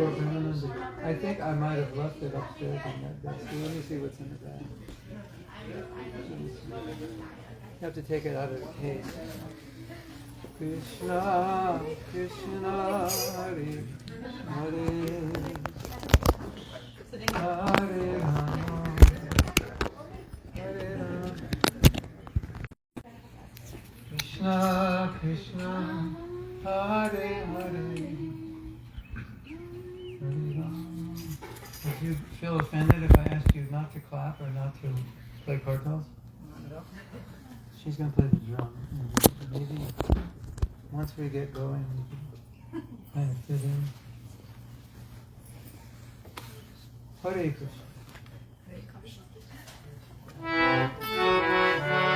I think I might have left it upstairs in that desk. Let me see what's in the bag. You have to take it out of the case. Krishna, Krishna, Hare Hare, Hare Rama, Hare Rama, Krishna, Krishna, Hare Hare. Would you feel offended if I asked you not to clap or not to play cartels? She's going to play the drum. Maybe once we get going, we can kind of fit in. Hare Krishna. Krishna, Hare Hare,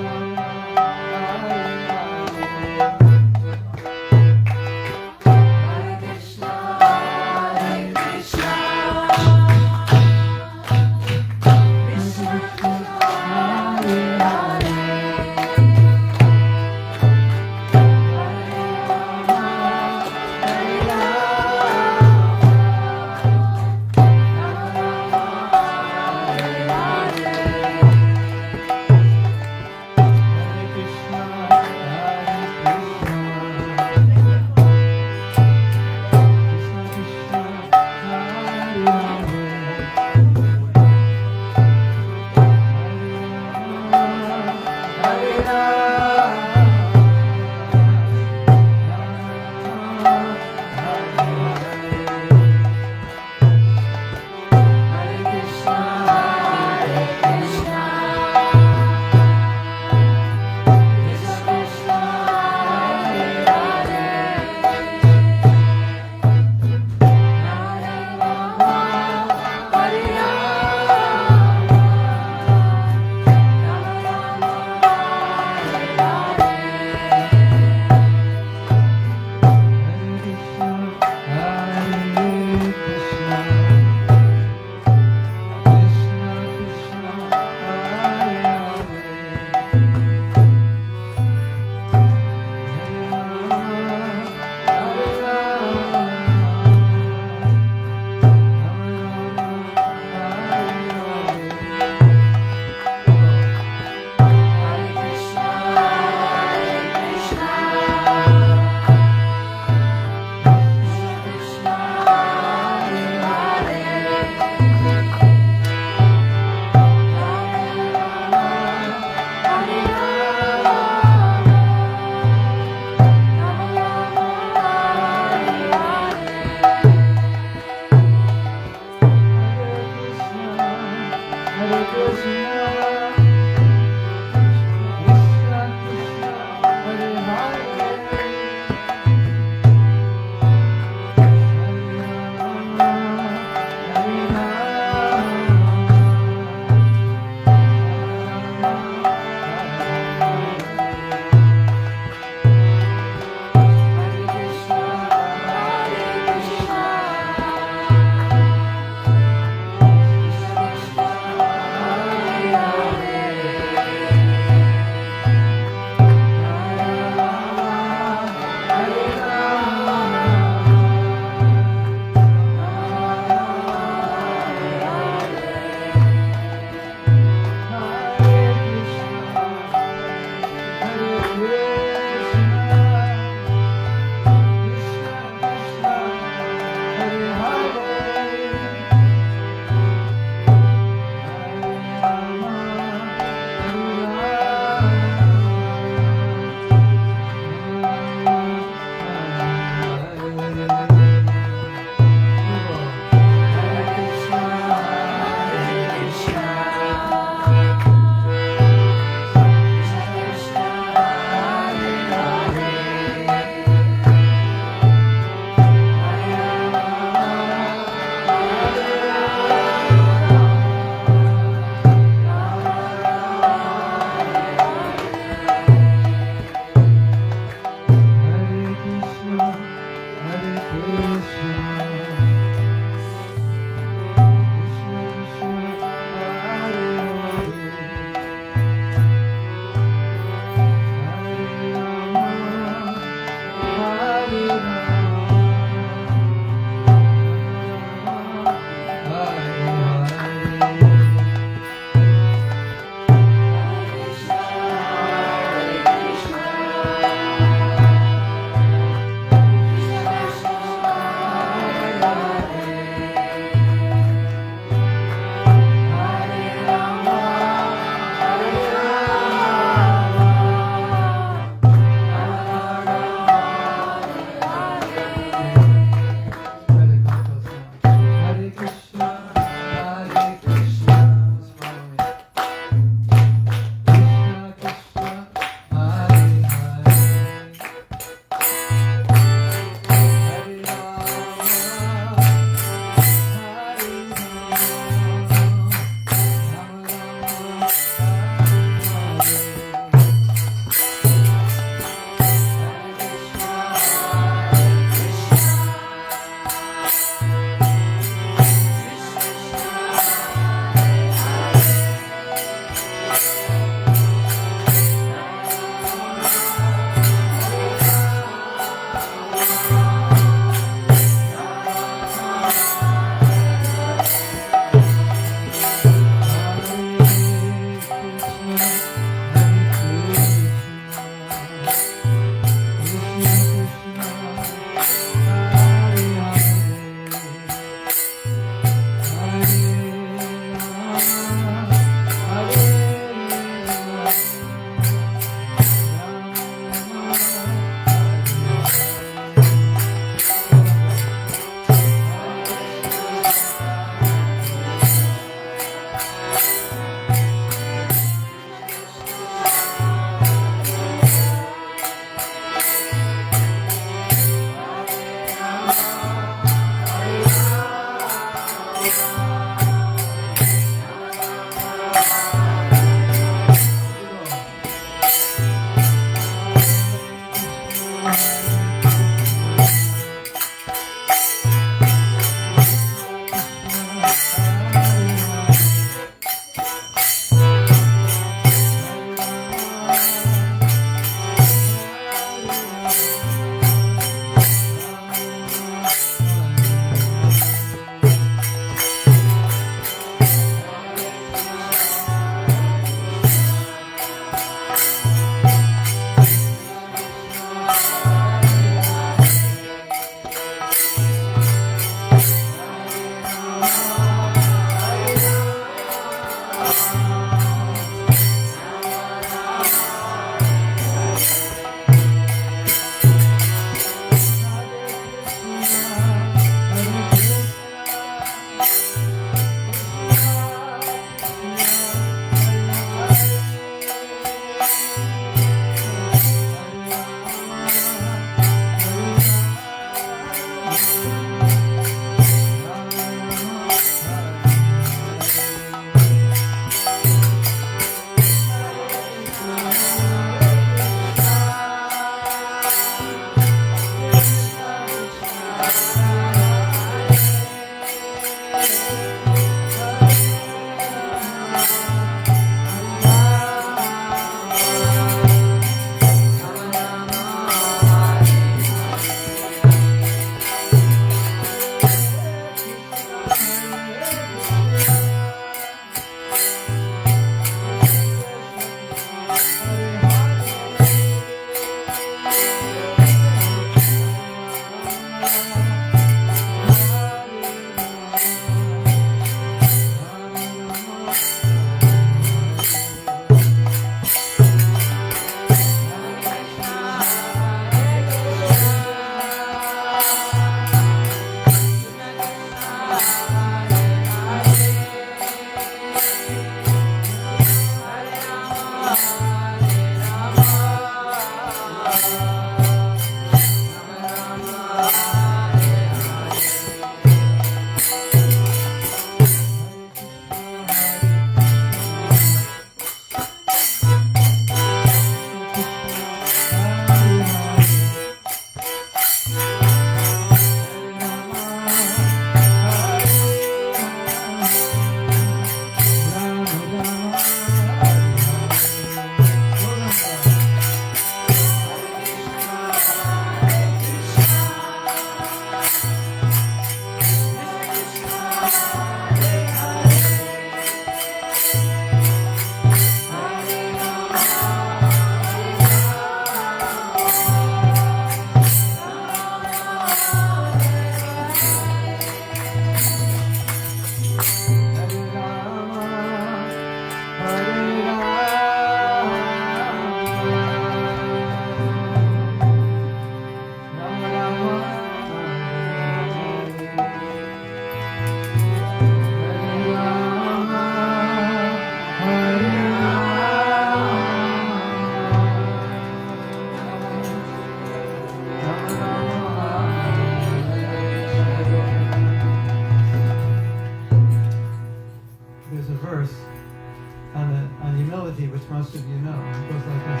melody, which most of you know. It goes like this.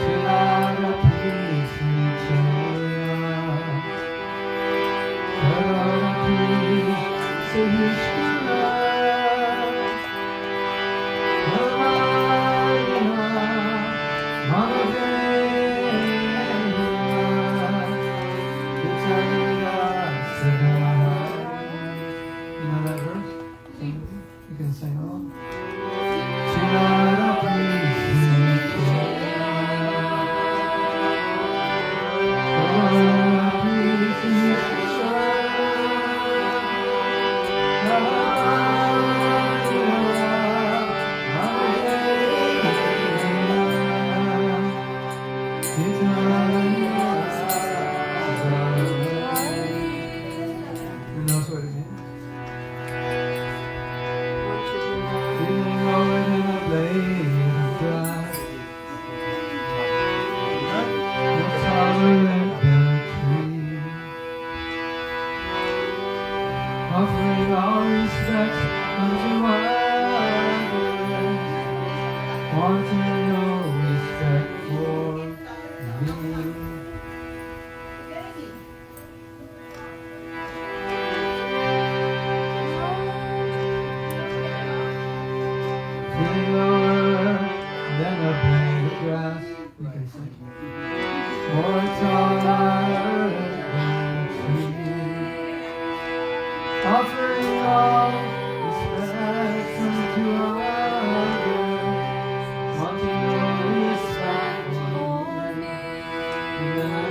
Chinara peace Karara peace Sahishkara You know that verse? You can sing along. Who knows what it means? Feeling lower than a blade of grass, no taller than the tree, offering all respect unto others, wanting no respect for me. Feeling lower than a blade of grass, you can sing. More taller than a tree, offering all respect unto others, wanting no respect for me. And then I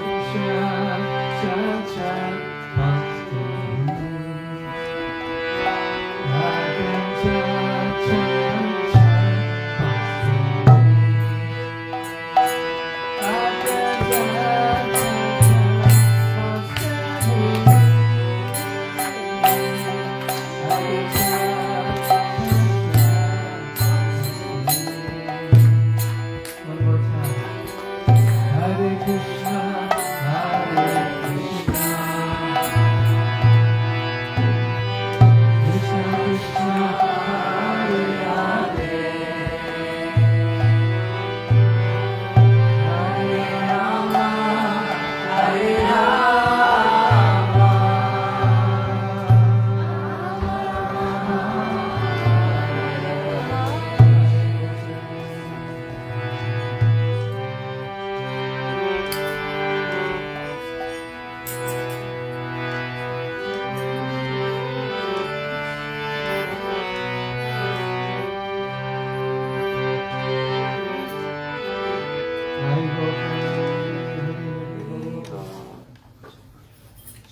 can chant constantly. I can chant One more time. Hare Krishna, Krishna Krishna, Hare Hare, Hare Rama, Hare Rama.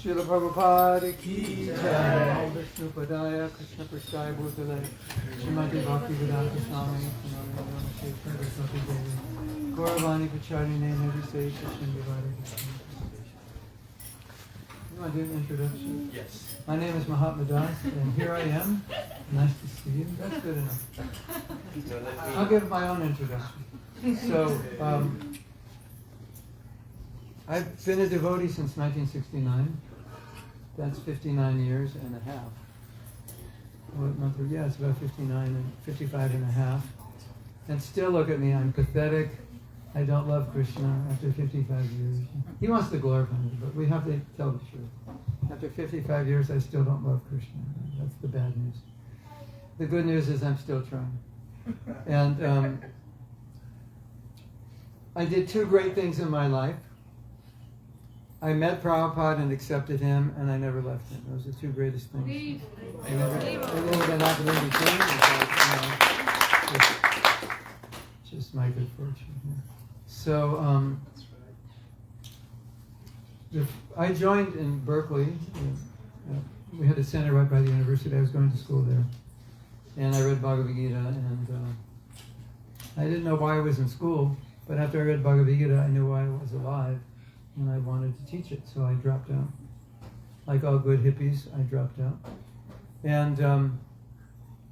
Srila Prabhupada ki jai. Vishnu Padaya Krishna Prasthaya Bhutale Srimati Bhakti Vedanta Swami Saraswati Devi Gauravani Pacharine Nevi Say Krishna Devare. You want to do an introduction? Yes. My name is Mahatma Das, and here I am. Nice to see you. That's good enough. I'll give my own introduction. So, I've been a devotee since 1969. That's 59 years and a half. What month? Yeah, it's about 59 and 55 and a half. And still look at me, I'm pathetic. I don't love Krishna after 55 years. He wants to glorify me, but we have to tell the truth. After 55 years, I still don't love Krishna. That's the bad news. The good news is I'm still trying. And I did two great things in my life. I met Prabhupada and accepted him, and I never left him. Those are the two greatest things. Everything that happened in between was just my good fortune. Yeah. So I joined in Berkeley. We had a center right by the university. I was going to school there. And I read Bhagavad Gita, and I didn't know why I was in school, but after I read Bhagavad Gita, I knew why I was alive. And I wanted to teach it, so I dropped out. Like all good hippies, I dropped out. And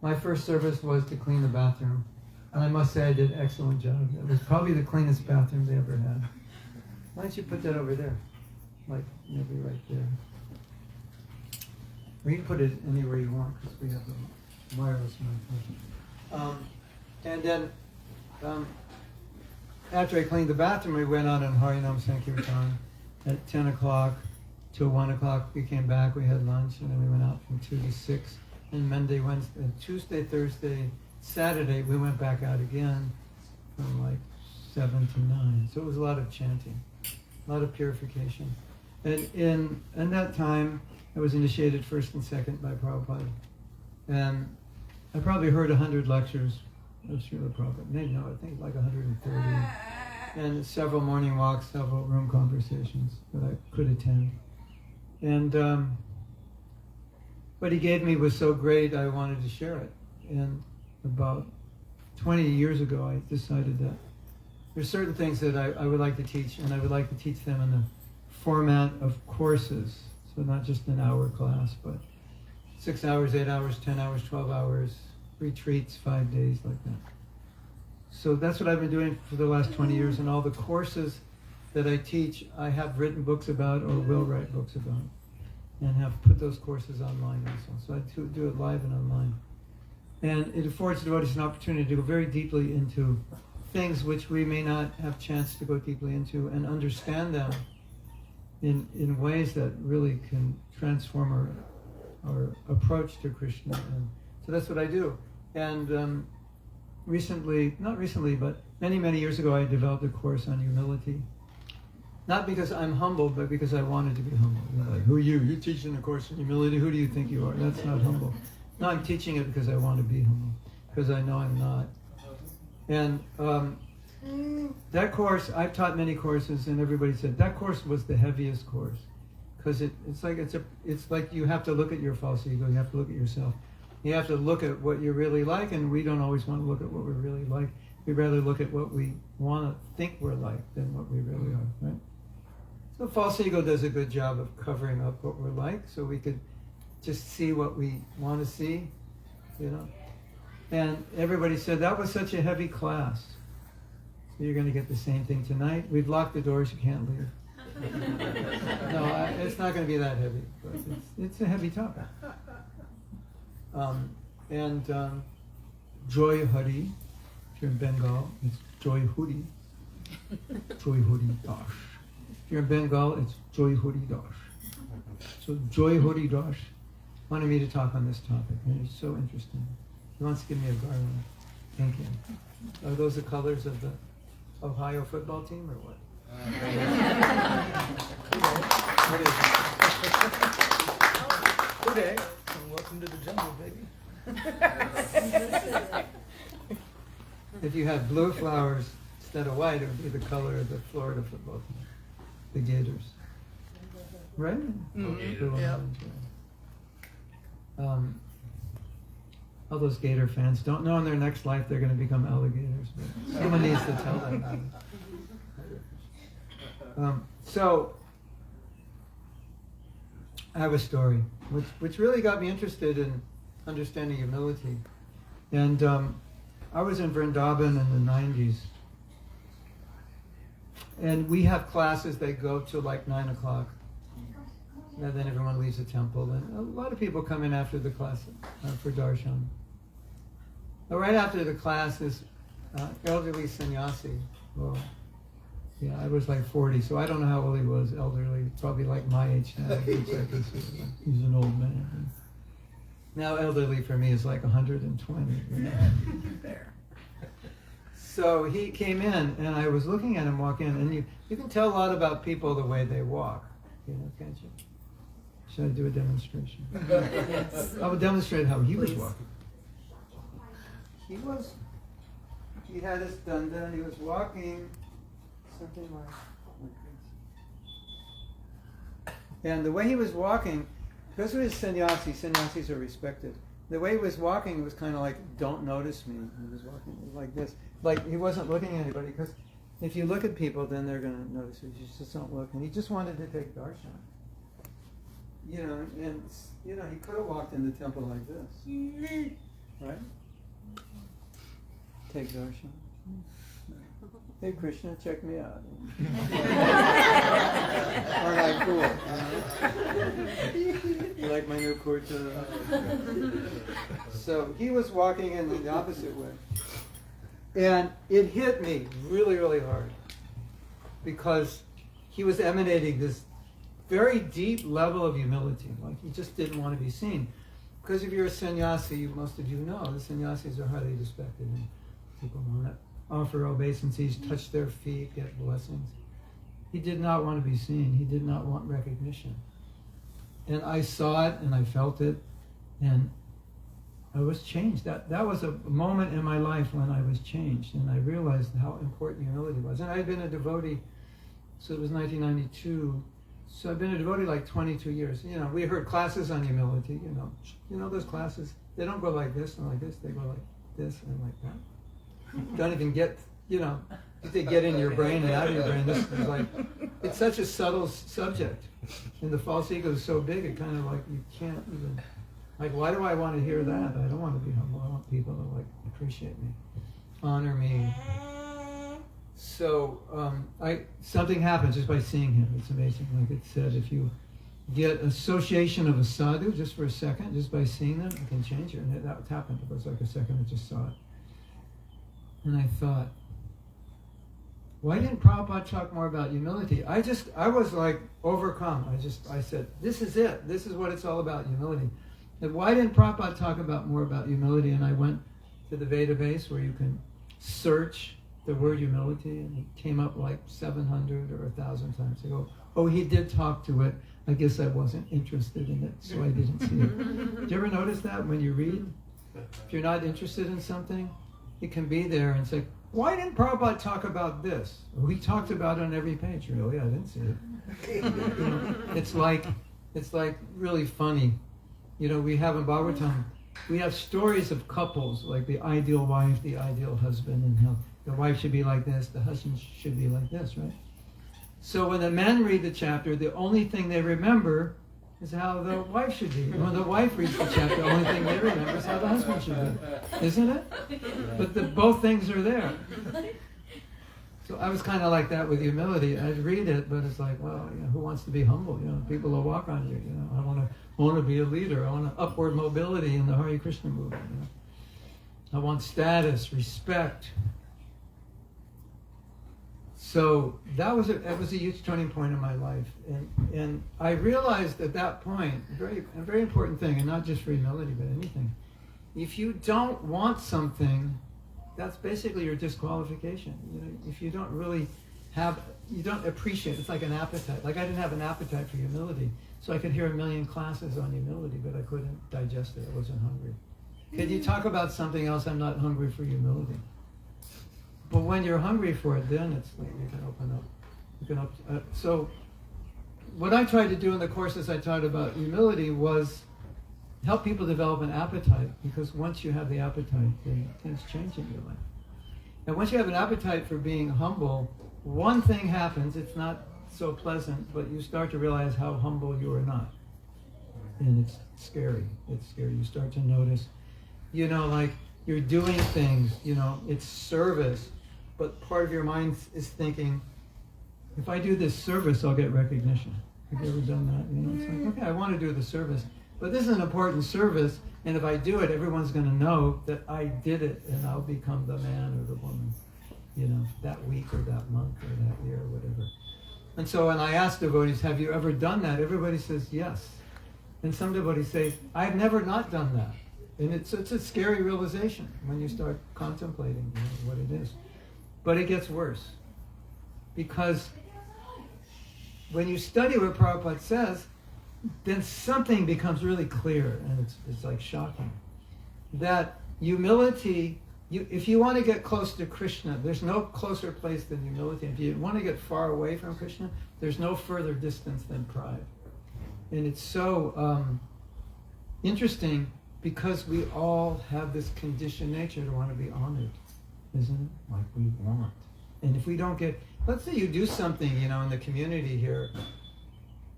my first service was to clean the bathroom. And I must say I did an excellent job. It was probably the cleanest bathroom they ever had. Why don't you put that over there? Like maybe right there. Or you can put it anywhere you want, because we have the wireless mic. And then after I cleaned the bathroom, we went on in Harinam Sankirtan at 10 o'clock till 1 o'clock. We came back, we had lunch, and then we went out from 2 to 6. And Monday, Wednesday, Tuesday, Thursday, Saturday, we went back out again from like 7 to 9. So it was a lot of chanting, a lot of purification. And in that time, I was initiated first and second by Prabhupada. And I probably heard 100 lectures of Srila Prabhupada. Maybe no, I think like 130. And several morning walks, several room conversations that I could attend. And what he gave me was so great, I wanted to share it. And about 20 years ago, I decided that there's certain things that I would like to teach, and I would like to teach them in the format of courses. So not just an hour class, but 6 hours, 8 hours, 10 hours, 12 hours, retreats, 5 days, like that. So that's what I've been doing for the last 20 years, and all the courses that I teach, I have written books about or will write books about, and have put those courses online also. So I do it live and online. And it affords devotees an opportunity to go very deeply into things which we may not have chance to go deeply into, and understand them in ways that really can transform our approach to Krishna. And so that's what I do. And not recently, but many years ago, I developed a course on humility. Not because I'm humble, but because I wanted to be humble. You're like, who are you? You're teaching a course on humility. Who do you think you are? That's not humble. No, I'm teaching it because I want to be humble, because I know I'm not. And that course, I've taught many courses, and everybody said that course was the heaviest course, because it's like you have to look at your false ego. You have to look at yourself. You have to look at what you're really like, and we don't always want to look at what we're really like. We'd rather look at what we want to think we're like than what we really are, right? So false ego does a good job of covering up what we're like, so we could just see what we want to see, you know. And everybody said that was such a heavy class. So you're going to get the same thing tonight. We've locked the doors, you can't leave. No, it's not going to be that heavy, but it's a heavy topic. Joy Hari, if you're in Bengal, it's Joy Huri. Joy Huri Dash. If you're in Bengal, it's Joy Huri Dash. So Joy Huri Dash wanted me to talk on this topic, and it's so interesting. He wants to give me a garland. Thank you. Are those the colors of the Ohio football team, or what? What is it? Today, and welcome to the jungle, baby. If you had blue flowers instead of white, it would be the color of the Florida football team, the Gators. Right? Mm-hmm. Yep. All those Gator fans don't know in their next life they're going to become alligators, but someone needs to tell them. So I have a story which really got me interested in understanding humility. And I was in Vrindavan in the 90s. And we have classes that go till like 9 o'clock. And then everyone leaves the temple. And a lot of people come in after the class for darshan. But right after the class, this elderly sannyasi, well, yeah, I was like 40, so I don't know how old he was, elderly, probably like my age now. He's an old man. Now elderly for me is like 120. You know? There. So he came in, and I was looking at him walk in, and you can tell a lot about people the way they walk, you know, can't you? Should I do a demonstration? Yes. I will demonstrate how he was walking. He had his danda, and he was walking something like, oh my goodness. And the way he was walking, because he was sannyasis are respected. The way he was walking was kind of like, don't notice me. He was walking like this. Like he wasn't looking at anybody, because if you look at people, then they're going to notice you. You just don't look. And he just wanted to take darshan. You know, and you know, he could have walked in the temple like this. Right? Take darshan. Hey Krishna, check me out. Aren't I cool? You like my new kurta? So he was walking in the opposite way. And it hit me really, really hard because he was emanating this very deep level of humility. Like he just didn't want to be seen. Because if you're a sannyasi, most of you know, the sannyasis are highly respected. And people want to offer obeisances, touch their feet, get blessings. He did not want to be seen. He did not want recognition. And I saw it and I felt it. And I was changed. That was a moment in my life when I was changed. And I realized how important humility was. And I had been a devotee, so it was 1992. So I've been a devotee like 22 years. You know, we heard classes on humility, You know those classes? They don't go like this and like this. They go like this and like that. Don't even get, they get in your brain and out of your brain. This is like, it's such a subtle subject. And the false ego is so big, it kind of like, you can't even, like, why do I want to hear that? I don't want to be humble. I want people to like appreciate me, honor me. So something happens just by seeing him. It's amazing. Like it said, if you get association of a sadhu just for a second, just by seeing them, it can change you. And that happened. It was like a second I just saw it. And I thought, why didn't Prabhupada talk more about humility? I was like overcome. I said, this is it. This is what it's all about, humility. And why didn't Prabhupada talk more about humility? And I went to the database where you can search the word humility, and it came up like 700 or 1,000 times. I go, oh, he did talk to it. I guess I wasn't interested in it, so I didn't see it. Do you ever notice that when you read? If you're not interested in something, it can be there and say, why didn't Prabhupada talk about this? Well, he talked about it on every page. Really, I didn't see it. It's like really funny. We have in Bhagavatam, we have stories of couples, like the ideal wife, the ideal husband, and how the wife should be like this, the husband should be like this, right? So when the men read the chapter, the only thing they remember is how the wife should be. When the wife reads the chapter, the only thing they remember is how the husband should be. Isn't it? But both things are there. So I was kind of like that with humility. I'd read it, but it's like, well, who wants to be humble? People will walk on you. I want to be a leader. I want upward mobility in the Hare Krishna movement. I want status, respect. So that was a huge turning point in my life, and I realized at that point a very important thing, and not just for humility but anything. If you don't want something, that's basically your disqualification. If you don't really you don't appreciate. It's like an appetite. Like I didn't have an appetite for humility, so I could hear 1 million classes on humility, but I couldn't digest it. I wasn't hungry. Could you talk about something else? I'm not hungry for humility. But when you're hungry for it, then it's like you can open up. So what I tried to do in the courses I taught about humility was help people develop an appetite, because once you have the appetite, then things change in your life. And once you have an appetite for being humble, one thing happens. It's not so pleasant, but you start to realize how humble you are not. And it's scary. It's scary. You start to notice, like you're doing things, it's service. But part of your mind is thinking, if I do this service, I'll get recognition. Have you ever done that? It's like, okay, I want to do the service, but this is an important service, and if I do it, everyone's going to know that I did it, and I'll become the man or the woman, that week or that month or that year or whatever. And so when I ask devotees, have you ever done that? Everybody says yes. And some devotees say, I've never not done that. And it's a scary realization when you start contemplating what it is. But it gets worse. Because when you study what Prabhupada says, then something becomes really clear, and it's like shocking. That humility, if you want to get close to Krishna, there's no closer place than humility. If you want to get far away from Krishna, there's no further distance than pride. And it's so interesting, because we all have this conditioned nature to want to be honored, isn't it? Like we want. And if we don't get, let's say you do something, in the community here,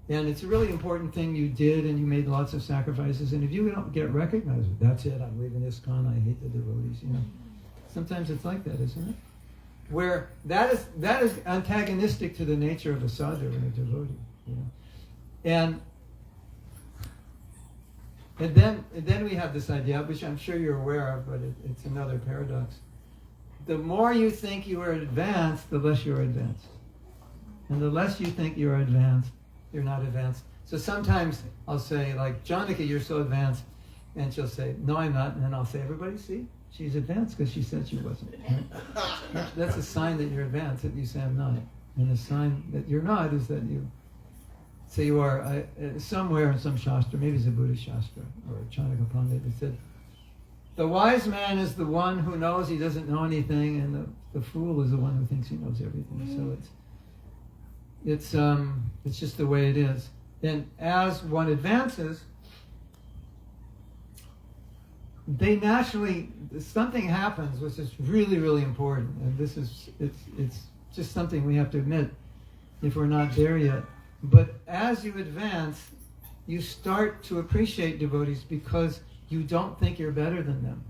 and it's a really important thing you did, and you made lots of sacrifices, and if you don't get recognized, that's it, I'm leaving ISKCON, I hate the devotees, Sometimes it's like that, isn't it? Where that is antagonistic to the nature of a sadhu and a devotee, And then we have this idea, which I'm sure you're aware of, but it's another paradox, the more you think you are advanced, the less you're advanced. And the less you think you're advanced, you're not advanced. So sometimes I'll say, like, Janaki, you're so advanced. And she'll say, no, I'm not. And then I'll say, everybody, see? She's advanced because she said she wasn't. That's a sign that you're advanced, that you say I'm not. And the sign that you're not is that you say you are. Somewhere in some Shastra, maybe it's a Buddhist Shastra, or a Chanakya Pandit, it said, the wise man is the one who knows he doesn't know anything, and the fool is the one who thinks he knows everything. So it's just the way it is. And as one advances, they naturally, something happens which is really, really important. And it's just something we have to admit if we're not there yet. But as you advance, you start to appreciate devotees because you don't think you're better than them.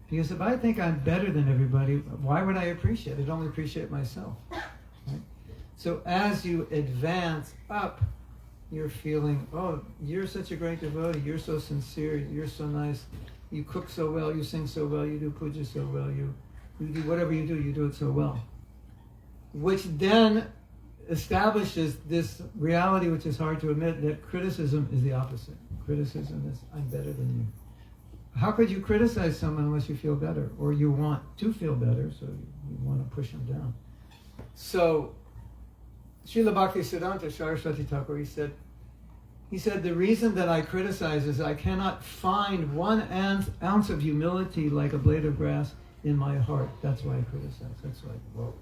Because if I think I'm better than everybody, why would I appreciate it? I'd only appreciate myself. Right? So as you advance up, you're feeling, oh, you're such a great devotee, you're so sincere, you're so nice, you cook so well, you sing so well, you do puja so well, you do whatever you do it so well. Which then establishes this reality which is hard to admit, that criticism is the opposite. Criticism is, I'm better than you. How could you criticize someone unless you feel better? Or you want to feel better, so you want to push them down. So, Srila Bhaktisiddhanta Saraswati Thakur, he said, the reason that I criticize is I cannot find 1 ounce of humility like a blade of grass in my heart. That's why I criticize. That's why, whoa.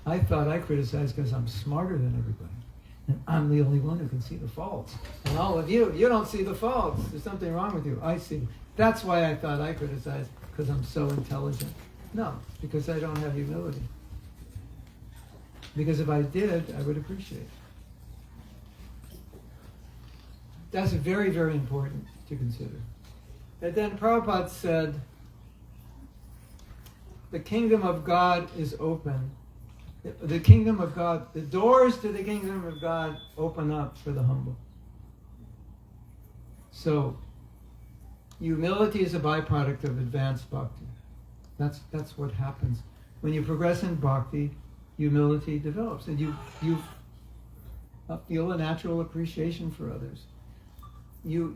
I thought I criticized because I'm smarter than everybody. And I'm the only one who can see the faults. And all of you don't see the faults. There's something wrong with you. I see. That's why I thought I criticized, because I'm so intelligent. No, because I don't have humility. Because if I did, I would appreciate it. That's very, very important to consider. And then Prabhupada said, the kingdom of God is open. The kingdom of God, the doors to the kingdom of God open up for the humble. So, humility is a byproduct of advanced bhakti. That's what happens. When you progress in bhakti, humility develops. And you feel a natural appreciation for others. You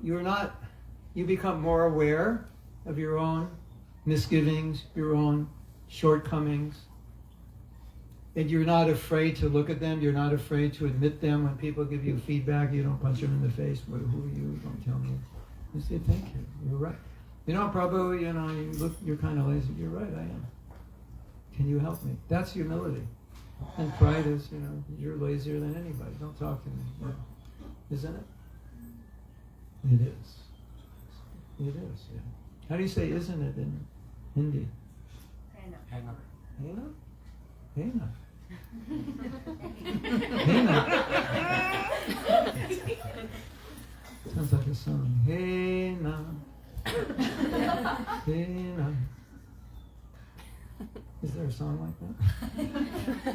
become more aware of your own misgivings, your own shortcomings. And you're not afraid to look at them. You're not afraid to admit them. When people give you feedback, you don't punch them in the face. Who are you? Don't tell me. You say, thank you. You're right. Prabhu, you're kind of lazy. You're right, I am. Can you help me? That's humility. And pride is, you're lazier than anybody. Don't talk to me. Isn't it? It is. It is, yeah. How do you say isn't it in Hindi? Hena. Hena? Hena. Sounds like a song. Hey na, hey na. Is there a song like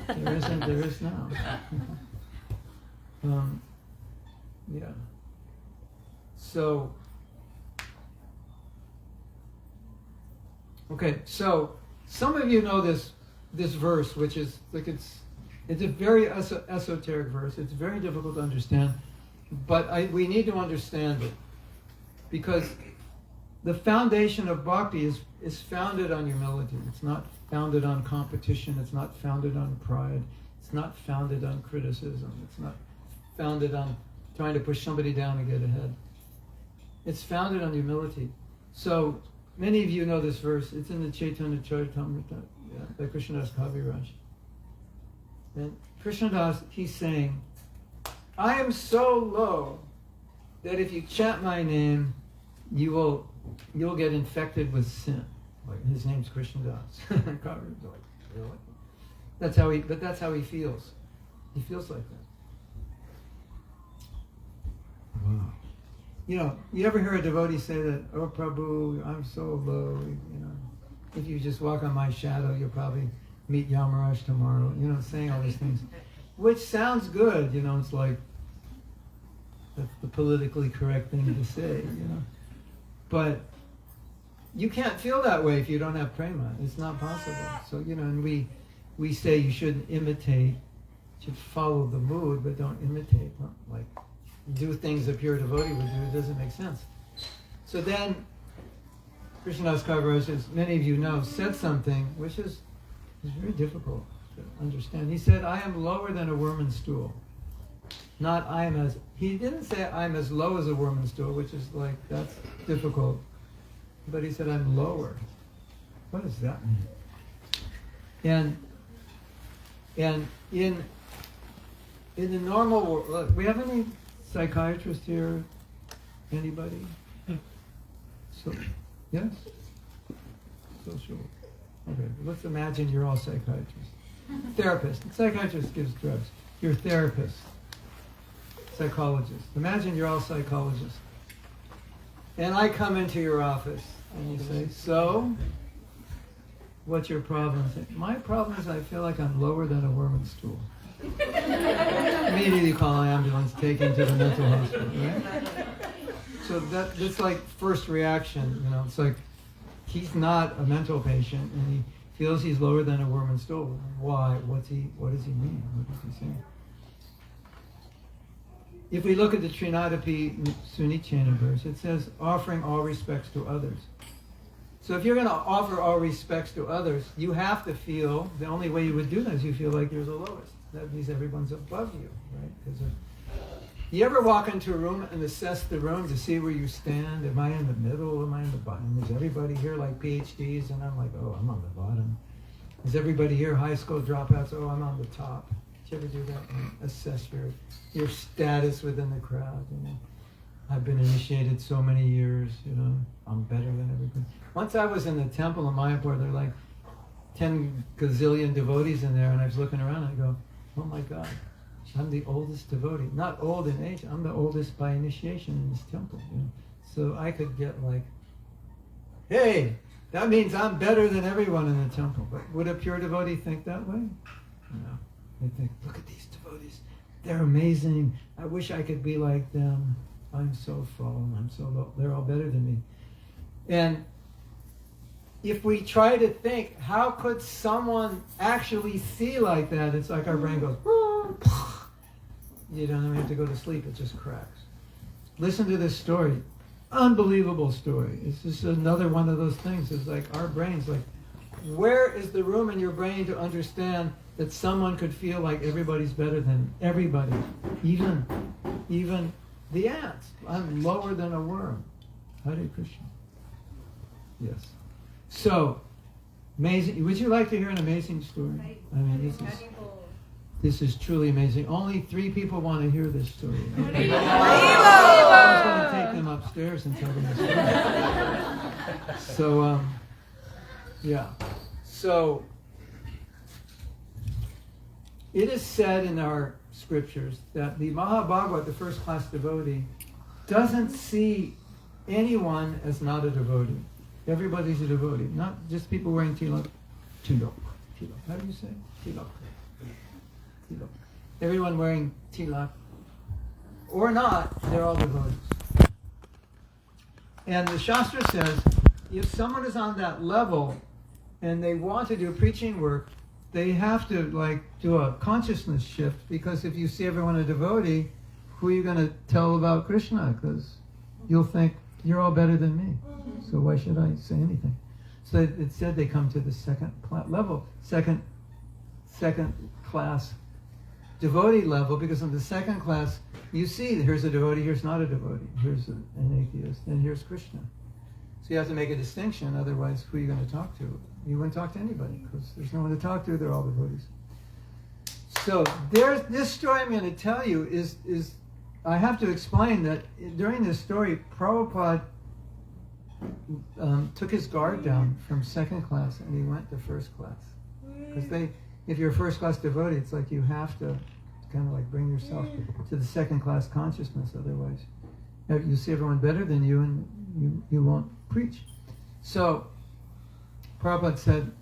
that? There isn't. There is now. Yeah. So. Okay. So some of you know this verse, which is like it's a very esoteric verse. It's very difficult to understand, but we need to understand it because the foundation of bhakti is founded on humility. It's not founded on competition. It's not founded on pride. It's not founded on criticism. It's not founded on trying to push somebody down and get ahead. It's founded on humility. So many of you know this verse. It's in the Chaitanya Charitamrita. By Krishnadas Kaviraj. And Krishnadas, he's saying, I am so low that if you chant my name, you'll get infected with sin. Like his name's Krishnadas. Kaviraj, like, really? That's how he feels. He feels like that. Wow. You ever hear a devotee say that, oh Prabhu, I'm so low, if you just walk on my shadow, you'll probably meet Yamaraj tomorrow. Saying all these things, which sounds good. It's like that's the politically correct thing to say. But you can't feel that way if you don't have prema. It's not possible. So, and we say you shouldn't imitate, you should follow the mood, but don't imitate. Like, do things a pure devotee would do. It doesn't make sense. So then, Krishnadas Kaviraj, as many of you know, said something which is very difficult to understand. He said, I am lower than a worm and stool. Not I am as, he didn't say I'm as low as a worm and stool, which is like, that's difficult. But he said, I'm lower. What does that mean? And in the normal world, we have any psychiatrists here? Anybody? So, yes? Social. Okay, let's imagine you're all psychiatrists. Therapist. Psychiatrist gives drugs. You're therapist. Psychologist. Imagine you're all psychologists. And I come into your office and you say, so, what's your problem? I say, my problem is I feel like I'm lower than a worm and stool. Immediately call an ambulance, take him to the mental hospital, right? So that's like first reaction, it's like he's not a mental patient and he feels he's lower than a worm and stool. Why? What does he mean? What is he saying? If we look at the Cinncinati Sunnichena verse, it says, offering all respects to others. So if you're going to offer all respects to others, you have to feel, the only way you would do that is you feel like you're the lowest. That means everyone's above you, right? Because you ever walk into a room and assess the room to see where you stand? Am I in the middle? Am I in the bottom? Is everybody here like PhDs? And I'm like, oh, I'm on the bottom. Is everybody here high school dropouts? Oh, I'm on the top. Did you ever do that? And assess your status within the crowd. I've been initiated so many years, I'm better than everybody. Once I was in the temple in Mayapur, there are like 10 gazillion devotees in there, and I was looking around and I go, oh my God, I'm the oldest devotee. Not old in age, I'm the oldest by initiation in this temple. So I could get like, hey, that means I'm better than everyone in the temple. But would a pure devotee think that way? No. They think, look at these devotees. They're amazing. I wish I could be like them. I'm so fallen. I'm so low. They're all better than me. And if we try to think, how could someone actually see like that? It's like our brain goes, we have to go to sleep. It just cracks. Listen to this story. Unbelievable story. It's just another one of those things. It's like our brains, like, where is the room in your brain to understand that someone could feel like everybody's better than everybody? Even the ants. I'm lower than a worm. Hare Krishna. Yes. So, amazing. Would you like to hear an amazing story? I mean, this is truly amazing. Only 3 people want to hear this story. Okay? I'm going to take them upstairs and tell them the story. So, yeah. So, it is said in our scriptures that the Mahabhagavad, the first class devotee, doesn't see anyone as not a devotee. Everybody's a devotee, not just people wearing tilak. Tilak. How do you say? Tilak. Everyone wearing tilak, or not, they're all devotees. And the Shastra says, if someone is on that level and they want to do preaching work, they have to do a consciousness shift, because if you see everyone a devotee, who are you going to tell about Krishna? Because you'll think you're all better than me. So why should I say anything? So it said they come to the second class devotee level, because in the second class you see here's a devotee, here's not a devotee, here's an atheist, and here's Krishna. So you have to make a distinction, otherwise who are you going to talk to? You wouldn't talk to anybody, because there's no one to talk to, they're all devotees. So this story I'm going to tell you is I have to explain that during this story, Prabhupada took his guard down from second class and he went to first class. Because if you're a first class devotee, it's like you have to kind of bring yourself to the second class consciousness, otherwise you see everyone better than you and you won't preach. So Prabhupada said,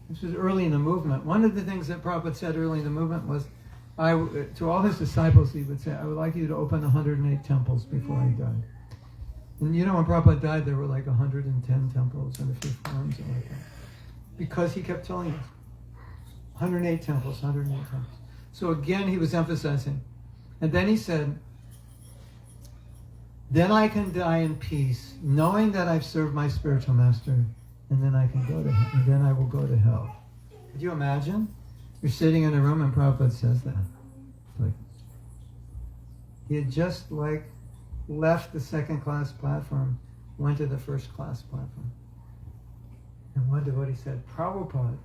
this was early in the movement, one of the things that Prabhupada said early in the movement was, to all his disciples he would say, I would like you to open 108 temples before I die. And you know, when Prabhupada died, there were like 110 temples in the fifth form, something like that. Because he kept telling us, 108 temples, 108 temples. So again, he was emphasizing. And then he said, then I can die in peace, knowing that I've served my spiritual master, and then I can go to and then I will go to hell. Could you imagine? You're sitting in a room and Prabhupada says that. Like, he had just like left the second class platform, went to the first class platform. And one devotee said, Prabhupada,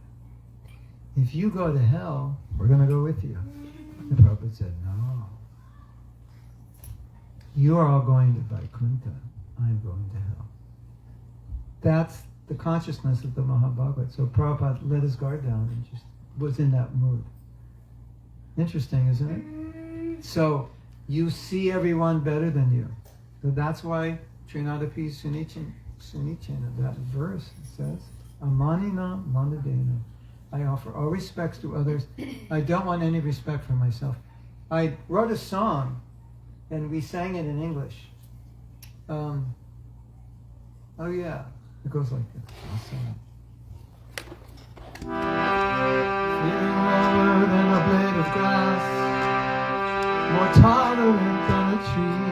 if you go to hell, we're going to go with you. And Prabhupada said, no. You are all going to Vaikuntha. I am going to hell. That's the consciousness of the Mahabhagavad. So Prabhupada let his guard down and just was in that mood. Interesting, isn't it? So you see everyone better than you. So that's why Cinncinati Cinncinati, that verse says, Amanina Manadena. I offer all respects to others. I don't want any respect for myself. I wrote a song, and we sang it in English. Oh yeah, it goes like this. I'll sing it. Feeling lower than a blade of grass, more tolerant than a tree,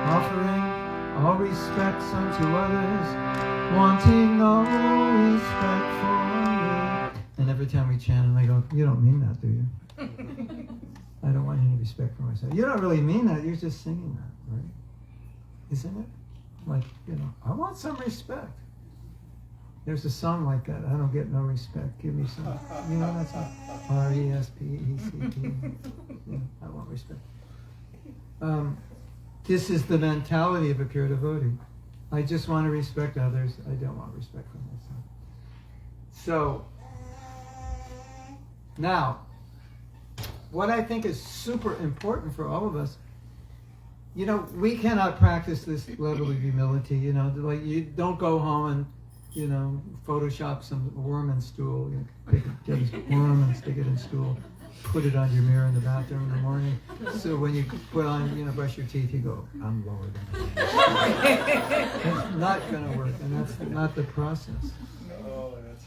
offering all respects unto others, wanting no respect for me. And every time we chant, and I go, you don't mean that, do you? I don't want any respect for myself. You don't really mean that, you're just singing that, right? Isn't it? Like, I want some respect. There's a song like that. I don't get no respect. Give me some. You know that song? R-E-S-P-E-C-T. Yeah, I want respect. This is the mentality of a pure devotee. I just want to respect others. I don't want respect for myself. So, now, what I think is super important for all of us, we cannot practice this level of humility, like you don't go home and, Photoshop some worm in stool, get a worm and stick it in stool, put it on your mirror in the bathroom in the morning, so when you put on, brush your teeth, you go, I'm lower than that. It's not going to work, and that's not the process. Oh, that's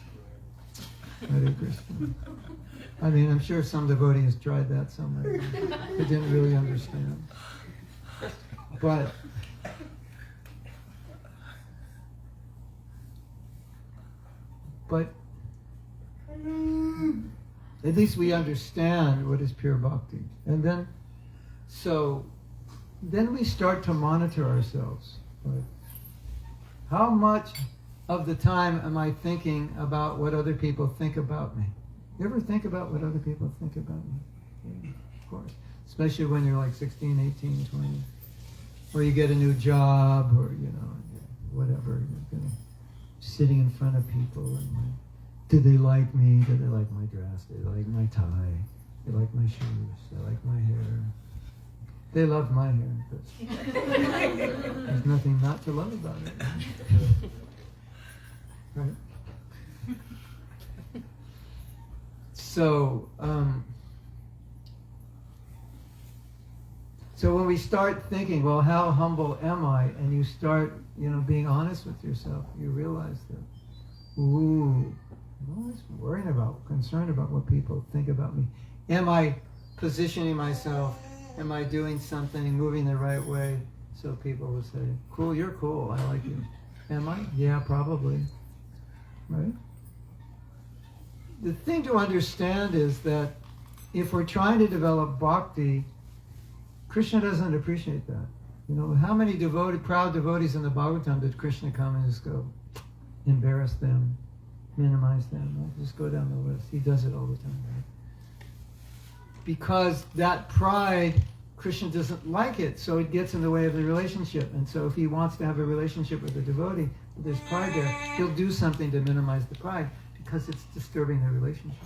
Hare Krishna. I mean, I'm sure some devotee has tried that somewhere. They didn't really understand. But at least we understand what is pure bhakti. And then we start to monitor ourselves. Right? How much of the time am I thinking about what other people think about me? You ever think about what other people think about me? Yeah, of course. Especially when you're like 16, 18, 20. Or you get a new job, or, whatever. You're sitting in front of people, and do they like me? Do they like my dress? Do they like my tie? They like my shoes? They like my hair? They love my hair, but there's nothing not to love about it. Right? So when we start thinking, well, how humble am I? And you start, being honest with yourself, you realize that, I'm always concerned about what people think about me. Am I positioning myself? Am I doing something, moving the right way, so people will say, cool, you're cool, I like you. Am I? Yeah, probably. Right? The thing to understand is that if we're trying to develop bhakti, Krishna doesn't appreciate that. How many proud devotees in the Bhagavatam did Krishna come and just go, embarrass them, minimize them? Right? Just go down the list. He does it all the time, right? Because that pride, Krishna doesn't like it, so it gets in the way of the relationship. And so if he wants to have a relationship with a devotee, if there's pride there, he'll do something to minimize the pride, because it's disturbing the relationship.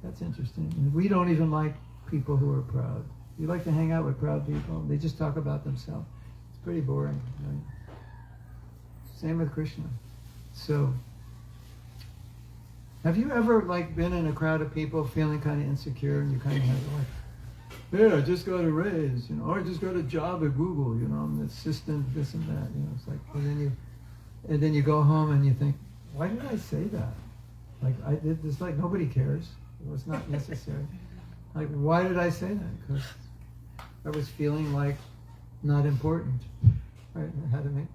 That's interesting. And we don't even like people who are proud. You like to hang out with proud people. They just talk about themselves. It's pretty boring, right? Same with Krishna. So, have you ever been in a crowd of people feeling kind of insecure, and you kind of have I just got a raise, or I just got a job at Google, I'm the assistant, this and that, it's like, and then you go home and you think, why did I say that? Like, it's like nobody cares. It was not necessary. Like, why did I say that? Because I was feeling like not important, right? I had to make.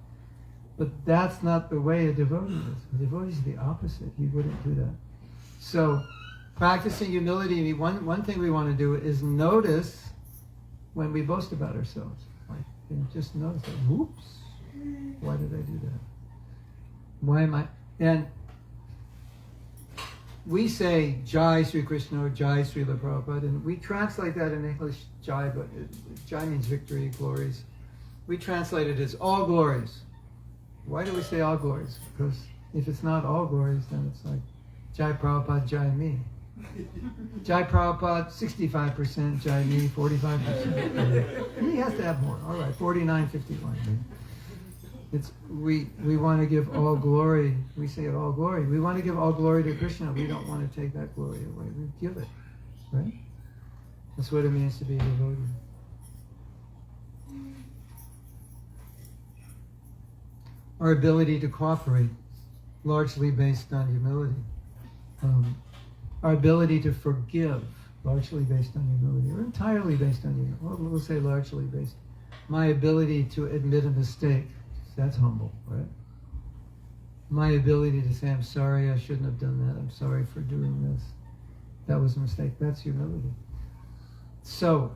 But that's not the way a devotee is. A devotee is the opposite. He wouldn't do that. So, practicing humility, one thing we want to do is notice when we boast about ourselves. Like, and just notice that, whoops, why did I do that? Why am I? And we say Jai Sri Krishna or Jai Srila Prabhupada, and we translate that in English, Jai, but Jai means victory, glories. We translate it as all glories. Why do we say all glories? Because if it's not all glories, then it's like Jai Prabhupada, Jai me. Jai Prabhupada, 65%, Jai me, 45%. He has to have more. All right, 49, 51. We want to give all glory. We say it all glory. We want to give all glory to Krishna. We don't want to take that glory away. We give it, right? That's what it means to be a devotee. Our ability to cooperate, largely based on humility. Our ability to forgive, largely based on humility, or entirely based on humility. Well, we'll say largely based. My ability to admit a mistake, that's humble, right? My ability to say, I'm sorry, I shouldn't have done that. I'm sorry for doing this. That was a mistake. That's humility. So,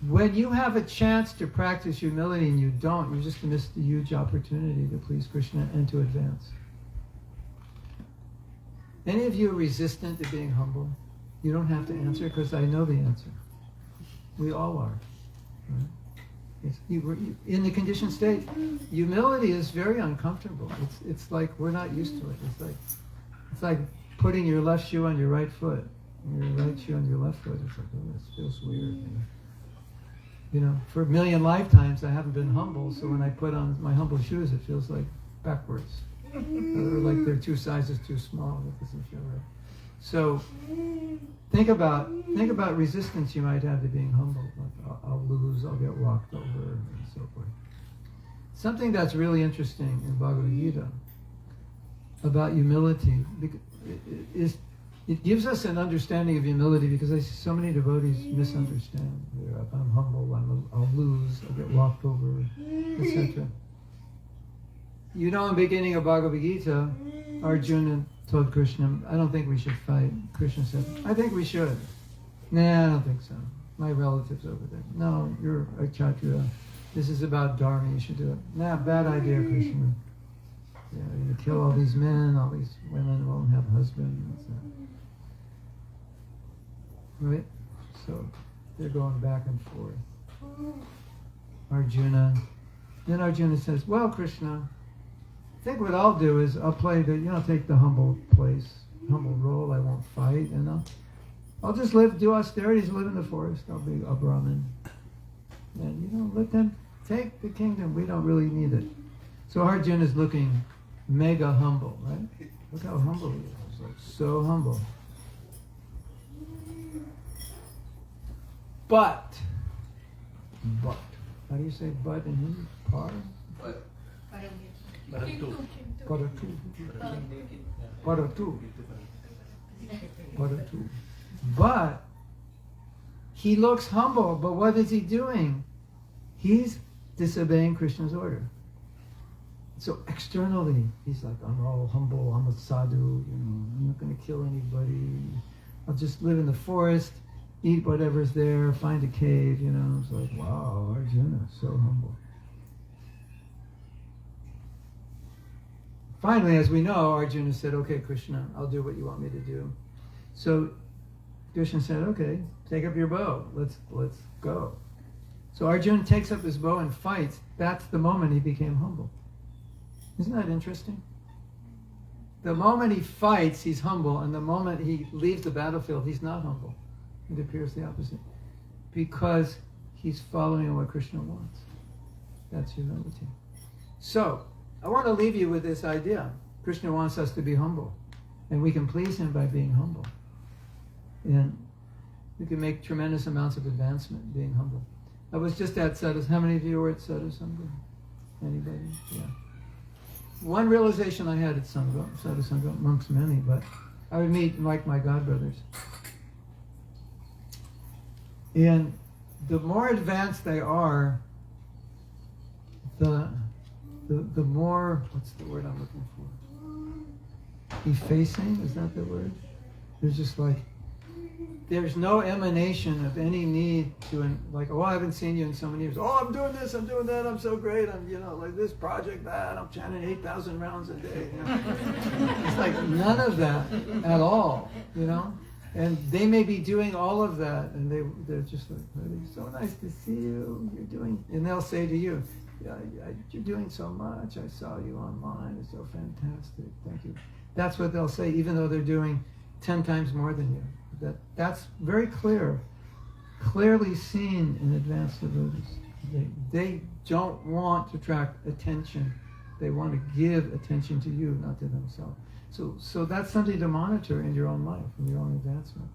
when you have a chance to practice humility and you don't, you just missed a huge opportunity to please Krishna and to advance. Any of you are resistant to being humble? You don't have to answer because I know the answer. We all are. Right? In the conditioned state, humility is very uncomfortable. It's like we're not used to it. It's like putting your left shoe on your right foot, and your right shoe on your left foot. It's like, oh, this feels weird. For a million lifetimes I haven't been humble, so when I put on my humble shoes, it feels like backwards. Or like they're 2 sizes too small. It doesn't feel right. So think about resistance you might have to being humble. Like, I'll lose, I'll get walked over, and so forth. Something that's really interesting in Bhagavad Gita about humility is it gives us an understanding of humility because I see so many devotees misunderstand. If I'm humble, I'll lose, I'll get walked over, etc. In the beginning of Bhagavad Gita, Arjuna told Krishna, I don't think we should fight. Krishna said, I think we should. Nah, I don't think so. My relative's over there. No, you're a Kshatriya. This is about Dharma, you should do it. Nah, bad idea, Krishna. You kill all these men, all these women won't have husbands. Right? So they're going back and forth. Arjuna. Then Arjuna says, well, Krishna, I think what I'll do is I'll play take the humble place, humble role. I won't fight, I'll just do austerities, live in the forest. I'll be a Brahmin. And, let them take the kingdom. We don't really need it. So Arjuna is looking mega humble, right? Look how humble he is. Like, so humble. But, how do you say but in Hindi? Par? Paratu. But he looks humble, but what is he doing? He's disobeying Krishna's order. So externally, he's like, I'm all humble, I'm a sadhu, I'm not going to kill anybody. I'll just live in the forest, eat whatever's there, find a cave, It's like, wow, Arjuna, so humble. Finally, as we know, Arjuna said, okay, Krishna, I'll do what you want me to do. So Krishna said, okay, take up your bow. Let's go. So Arjuna takes up his bow and fights. That's the moment he became humble. Isn't that interesting? The moment he fights, he's humble, and the moment he leaves the battlefield, he's not humble. It appears the opposite. Because he's following what Krishna wants. That's humility. So, I want to leave you with this idea. Krishna wants us to be humble. And we can please him by being humble. And You can make tremendous amounts of advancement being humble. I was just at Sadhu. How many of you were at Sadhu Sangha? Anybody? Yeah. One realization I had at Sangha, Sadhu Sangha, amongst many, but I would meet like my godbrothers. And the more advanced they are, the more, what's the word I'm looking for? Effacing, is that the word? There's just like, there's no emanation of any need to, like, oh, I haven't seen you in so many years. Oh, I'm doing this, I'm doing that, I'm so great. I'm, like this project, that, I'm chanting 8,000 rounds a day. It's like none of that at all, And they may be doing all of that, and they're just like, it's so nice to see you. You're doing, and they'll say to you, yeah, you're doing so much. I saw you online. It's so fantastic. Thank you. That's what they'll say, even though they're doing 10 times more than you. That's very clearly seen in advanced devotees. They don't want to attract attention. They want to give attention to you, not to themselves. So that's something to monitor in your own life, in your own advancement.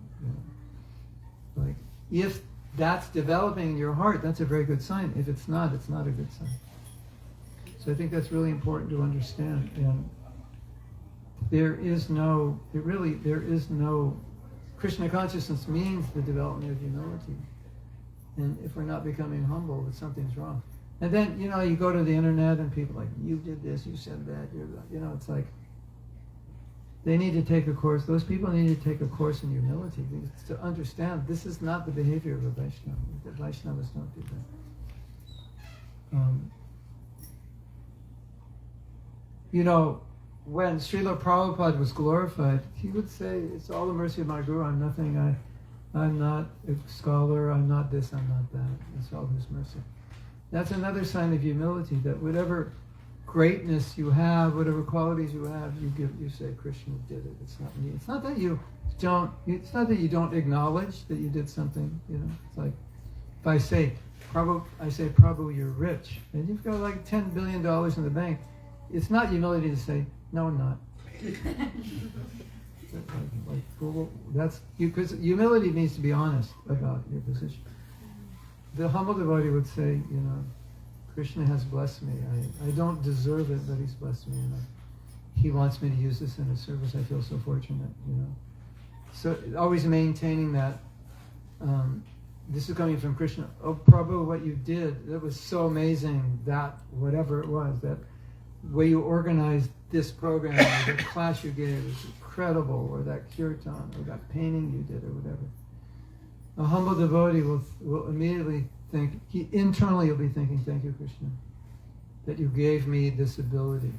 Like, if that's developing in your heart, that's a very good sign. If it's not a good sign. So I think that's really important to understand. And there is no Krishna consciousness means the development of humility. And if we're not becoming humble, then something's wrong. And then, you go to the internet and people are like, you did this, you said that, it's like, they need to take a course. Those people need to take a course in humility to understand this is not the behavior of a Vaishnava. The Vaishnavas don't do that. When Srila Prabhupada was glorified, he would say, it's all the mercy of my Guru. I'm nothing. I'm not a scholar. I'm not this. I'm not that. It's all his mercy. That's another sign of humility, that whatever greatness you have, whatever qualities you have, you say, Krishna did it. It's not me. It's not that you don't acknowledge that you did something. It's like, if I say, Prabhu, you're rich, and you've got like $10 billion in the bank, it's not humility to say, no, I'm not. That's because humility means to be honest about your position. The humble devotee would say, Krishna has blessed me. I don't deserve it, but he's blessed me. He wants me to use this in his service. I feel so fortunate, So always maintaining that. This is coming from Krishna. Oh, Prabhu, what you did, that was so amazing. That, whatever it was, that way you organized this program, or the class you gave was incredible, or that kirtan, or that painting you did, or whatever. A humble devotee will immediately think, internally he'll be thinking, thank you, Krishna, that you gave me this ability.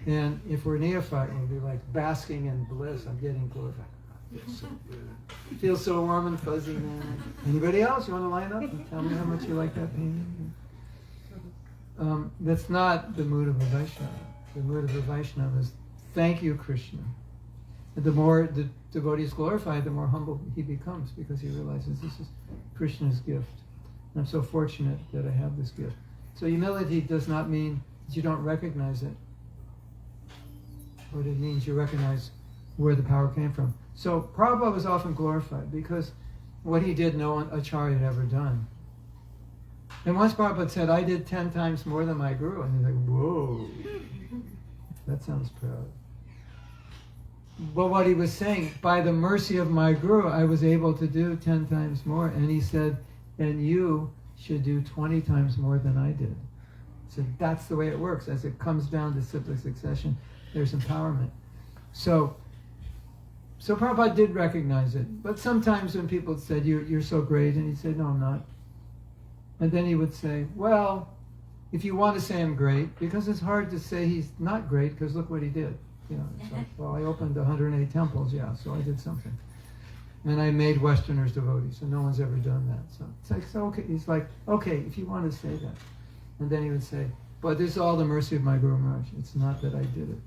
And if we're neophyte, we'll be like basking in bliss. I'm getting glorified. Feels so good. Feels so warm and fuzzy, man. Anybody else? You want to line up and tell me how much you like that painting? That's not the mood of a Vaishnava. The mood of a Vaishnava is, thank you, Krishna. And the more the devotee is glorified, the more humble he becomes, because he realizes this is Krishna's gift. And I'm so fortunate that I have this gift. So humility does not mean that you don't recognize it. What it means, you recognize where the power came from. So Prabhupada was often glorified because what he did, no acharya had ever done. And once Prabhupada said, I did 10 times more than my Guru. And he's like, whoa, that sounds proud. But what he was saying, by the mercy of my Guru, I was able to do 10 times more. And he said, and you should do 20 times more than I did. So that's the way it works. As it comes down to cyclic succession, there's empowerment. So Prabhupada did recognize it. But sometimes when people said, you're so great, and he'd say, no, I'm not. And then he would say, well, if you want to say I'm great, because it's hard to say he's not great, because look what he did. It's like, well, I opened 108 temples, yeah, so I did something. And I made Westerners devotees, so no one's ever done that. So it's like, okay. He's like, okay, if you want to say that. And then he would say, but this is all the mercy of my Guru Maharaj. It's not that I did it.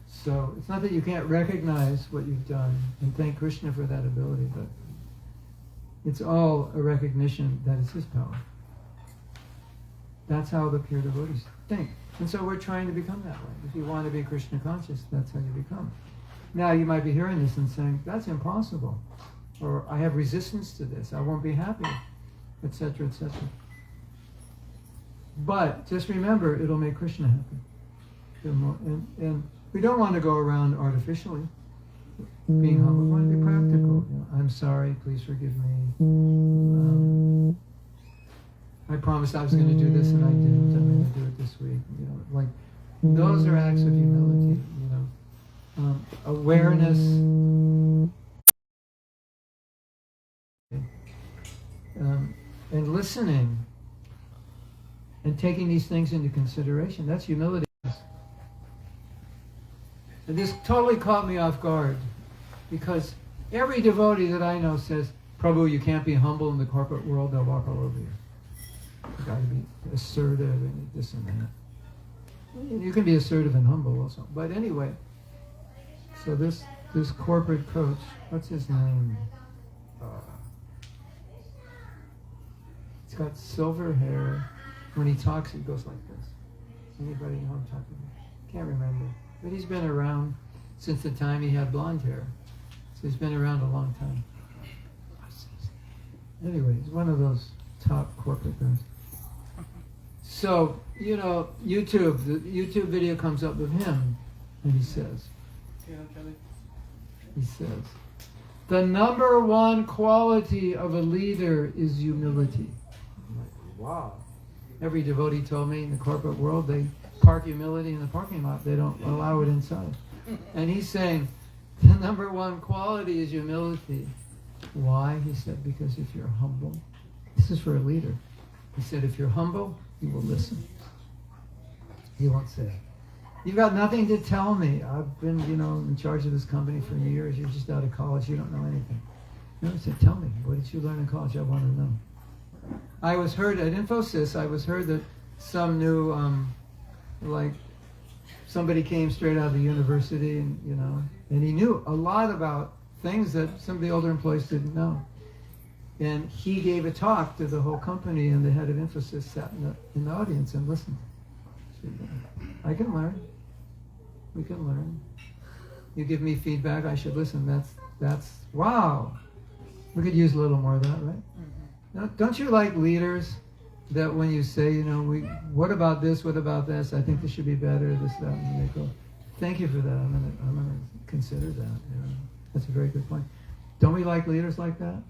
So it's not that you can't recognize what you've done and thank Krishna for that ability, but it's all a recognition that it's his power. That's how the pure devotees think. And so we're trying to become that way. If you want to be Krishna conscious, that's how you become. Now you might be hearing this and saying, that's impossible. Or I have resistance to this. I won't be happy, etc., etc. But just remember, it'll make Krishna happy. And we don't want to go around artificially being humble. We want to be practical. You know, I'm sorry, please forgive me. I promised I was going to do this and I didn't. I'm going to do it this week. You know, like those are acts of humility. You know, awareness. And listening and taking these things into consideration. That's humility. And this totally caught me off guard because every devotee that I know says, Prabhu, you can't be humble in the corporate world, they'll walk all over you. You've got to be assertive and this and that. You can be assertive and humble also. But anyway, so this corporate coach, what's his name? He's got silver hair. When he talks, he goes like this. Anybody know what I'm talking about? Can't remember. But he's been around since the time he had blonde hair. So he's been around a long time. Anyway, he's one of those top corporate guys. So, you know, the YouTube video comes up of him, and he says, the number one quality of a leader is humility. I'm like, wow. Every devotee told me in the corporate world, they park humility in the parking lot. They don't allow it inside. And he's saying, the number one quality is humility. Why? He said, because if you're humble, this is for a leader. He said, if you're humble, you will listen. He won't say, you've got nothing to tell me. I've been, in charge of this company for years. You're just out of college. You don't know anything. No, he said, tell me, what did you learn in college? I want to know. I was heard at Infosys, that some new, somebody came straight out of the university and he knew a lot about things that some of the older employees didn't know. And he gave a talk to the whole company, and the head of Infosys sat in the audience and listened. I can learn. We can learn. You give me feedback, I should listen. That's wow. We could use a little more of that, right? Now, don't you like leaders that when you say, what about this, what about this? I think this should be better, this, that, and they go, thank you for that. I'm gonna consider that. That's a very good point. Don't we like leaders like that?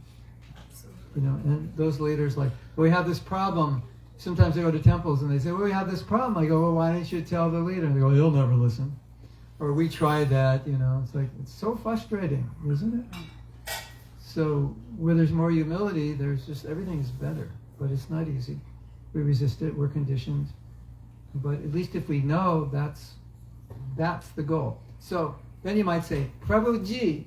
And those leaders we have this problem. Sometimes they go to temples and they say, well, we have this problem. I go, well, why didn't you tell the leader? And they go, he'll never listen. Or we tried that, it's so frustrating, isn't it? So where there's more humility, there's just everything is better, but it's not easy. We resist it, we're conditioned. But at least if we know, that's the goal. So then you might say, Prabhuji.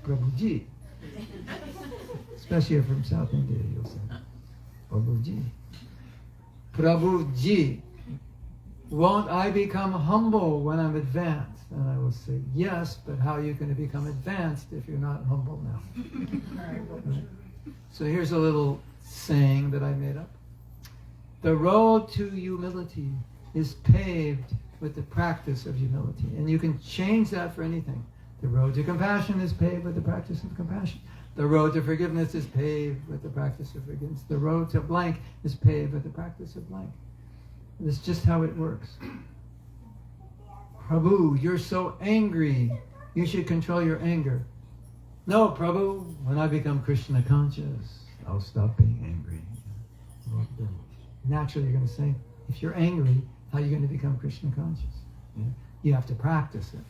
Prabhuji. Especially if you're from South India, you'll say, Prabhuji. Prabhuji, won't I become humble when I'm advanced? And I will say, yes, but how are you going to become advanced if you're not humble now? Right. So here's a little saying that I made up. The road to humility is paved with the practice of humility. And you can change that for anything. The road to compassion is paved with the practice of compassion. The road to forgiveness is paved with the practice of forgiveness. The road to blank is paved with the practice of blank. That's just how it works. Prabhu, you're so angry. You should control your anger. No, Prabhu, when I become Krishna conscious, I'll stop being angry. Well, naturally, you're going to say, if you're angry, how are you going to become Krishna conscious? Yeah? You have to practice it.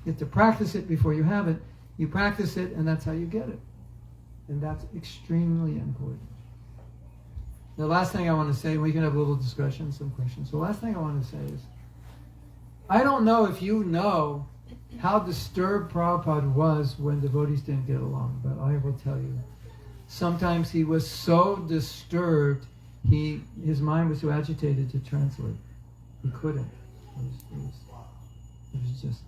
You have to practice it before you have it. You practice it, and that's how you get it. And that's extremely important. The last thing I want to say, we can have a little discussion, some questions. The last thing I want to say is, I don't know if you know how disturbed Prabhupada was when devotees didn't get along, but I will tell you. Sometimes he was so disturbed, his mind was too agitated to translate. He couldn't. It was just,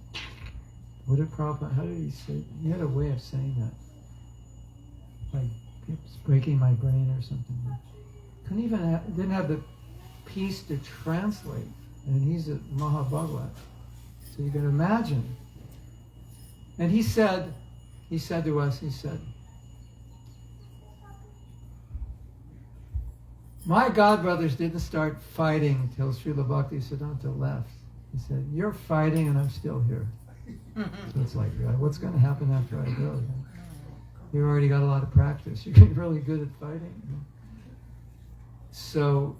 what did Prabhupada, how did he say? He had a way of saying that. Like, it's breaking my brain or something. Didn't have the peace to translate. And he's a Mahabhagavad. So you can imagine. And he said to us, my godbrothers didn't start fighting till Srila Bhaktisiddhanta left. He said, you're fighting and I'm still here. So it's like, what's going to happen after I go? You already got a lot of practice. You're getting really good at fighting. So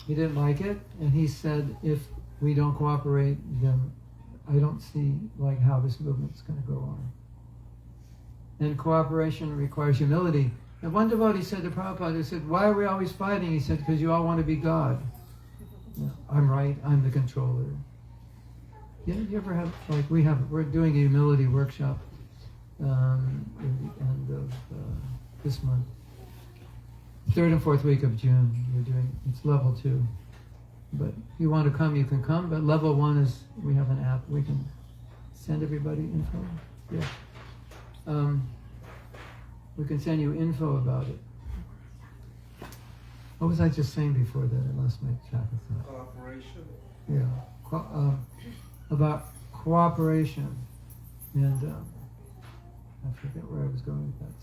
he didn't like it, and he said, if we don't cooperate, then I don't see how this movement's going to go on. And cooperation requires humility. And one devotee said to Prabhupada, he said, why are we always fighting? He said, because you all want to be God. I'm right, I'm the controller. You ever have, we're doing a humility workshop at the end of this month. 3rd and 4th week of June, it's level 2. But if you want to come, you can come. But level 1 is, we have an app. We can send everybody info. Yeah. We can send you info about it. What was I just saying before that? I lost my track of thought. Cooperation. Yeah. About cooperation. And I forget where I was going with that.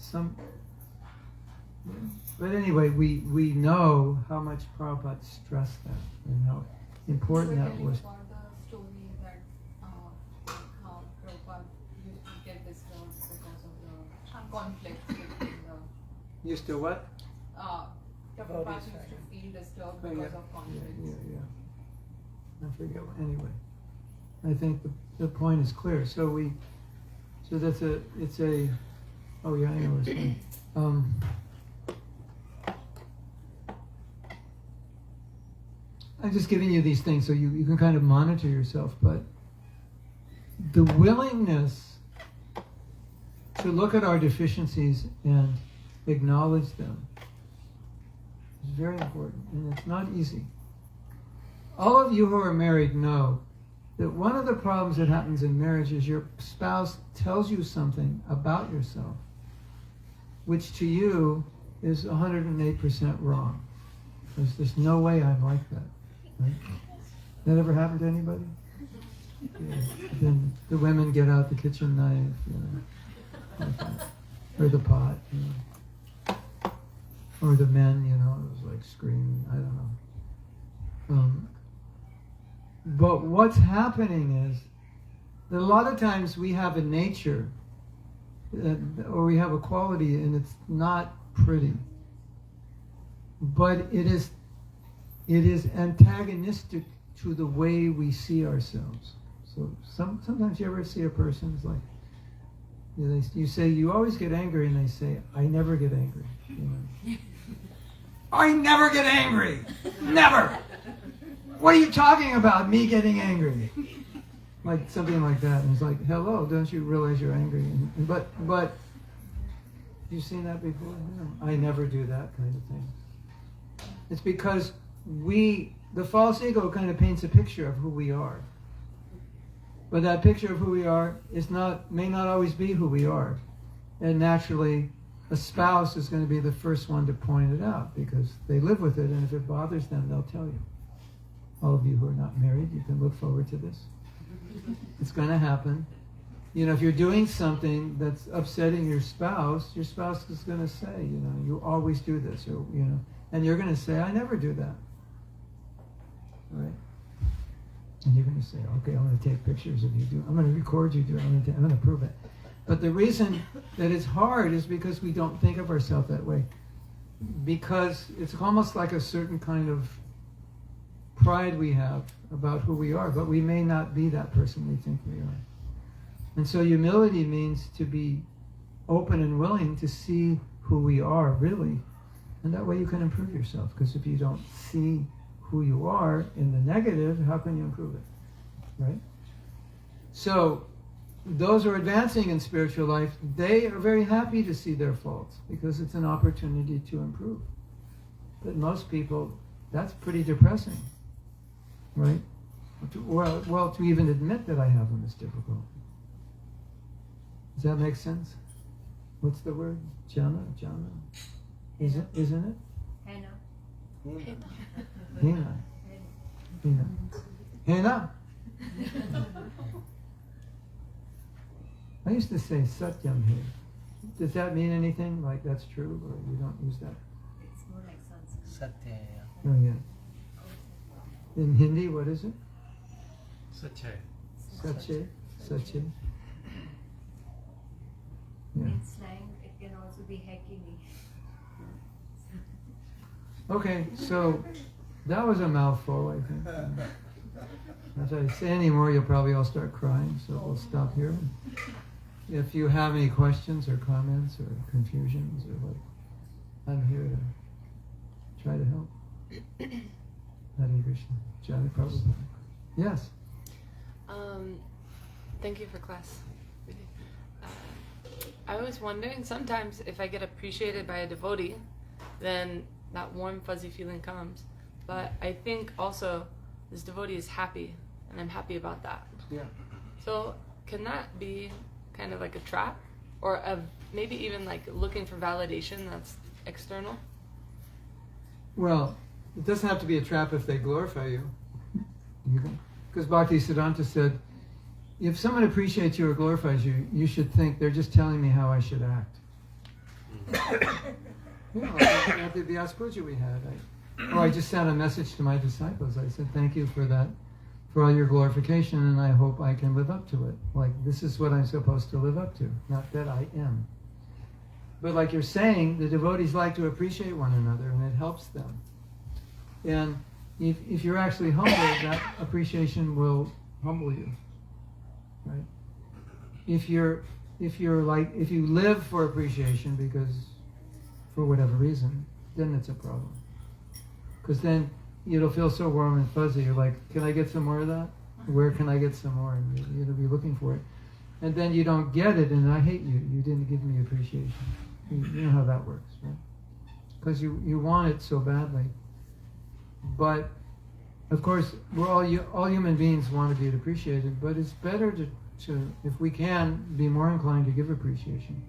But anyway, we know how much Prabhupada stressed that and how important that was. For the story that how Prabhupada used to get disturbed because of the conflict between the... Used to what? Prabhupada used to feel disturbed because of conflict. Yeah. I forget. Anyway, I think the point is clear. So it's a. Oh yeah, I know what it's saying. I'm just giving you these things so you can kind of monitor yourself, but the willingness to look at our deficiencies and acknowledge them is very important, and it's not easy. All of you who are married know that one of the problems that happens in marriage is your spouse tells you something about yourself, which to you is 108% wrong. There's no way I'm like that. Right? That ever happened to anybody? Yeah. Then the women get out the kitchen knife, like that. Or the pot, or the men, it was like screaming. I don't know. But what's happening is that a lot of times we have a nature, or we have a quality, and it's not pretty, but it is antagonistic to the way we see ourselves. So sometimes you ever see a person who's like, you say, you always get angry, and they say, I never get angry. I never get angry! Never! What are you talking about, me getting angry? Like something like that. And it's like, hello, don't you realize you're angry? But you've seen that before? No, I never do that kind of thing. It's because the false ego kind of paints a picture of who we are. But that picture of who we are may not always be who we are. And naturally, a spouse is going to be the first one to point it out because they live with it, and if it bothers them, they'll tell you. All of you who are not married, you can look forward to this. It's going to happen. If you're doing something that's upsetting your spouse is going to say, you always do this, or and you're going to say, I never do that. Right? And you're going to say, okay, I'm going to take pictures of you do. I'm going to record you do it. I'm going to prove it. But the reason that it's hard is because we don't think of ourselves that way. Because it's almost like a certain kind of pride we have about who we are, but we may not be that person we think we are. And so humility means to be open and willing to see who we are, really. And that way you can improve yourself. Because if you don't see who you are in the negative, how can you improve it? Right? So, those who are advancing in spiritual life, they are very happy to see their faults because it's an opportunity to improve. But most people, that's pretty depressing. Right? Well, to even admit that I have them is difficult. Does that make sense? What's the word? Jhana? Isn't it? Henna. Hena. I used to say Satyam here. Does that mean anything? Like that's true, or you don't use that? It's more like Sanskrit. Satya. Oh yeah. In Hindi, what is it? Sache. Sache. Sache. Yeah. In slang, it can also be Hekini. Okay, so that was a mouthful, I think. If I say any more, you'll probably all start crying, so we'll stop here. If you have any questions or comments or confusions or what, I'm here to try to help. Hare Krishna. Jai Prabhu. Yes. Thank you for class. I was wondering, sometimes if I get appreciated by a devotee, then that warm, fuzzy feeling comes. But I think also this devotee is happy, and I'm happy about that. Yeah. So can that be kind of like a trap? Or maybe even like looking for validation that's external? Well, it doesn't have to be a trap if they glorify you. Because Bhaktisiddhanta said, if someone appreciates you or glorifies you, you should think they're just telling me how I should act. At the Vyasa we had, I just sent a message to my disciples. I said, thank you for that, for all your glorification, and I hope I can live up to it. Like, this is what I'm supposed to live up to, not that I am. But like you're saying, the devotees like to appreciate one another, and it helps them. And if you're actually humble, that appreciation will humble you, right? If you live for appreciation because for whatever reason, then it's a problem. Because then it'll feel so warm and fuzzy. You're like, can I get some more of that? Where can I get some more? And you'll be looking for it. And then you don't get it, and I hate you. You didn't give me appreciation. You know how that works, right? Because you want it so badly. But, of course, all human beings want to be appreciated, but it's better to, if we can, be more inclined to give appreciation.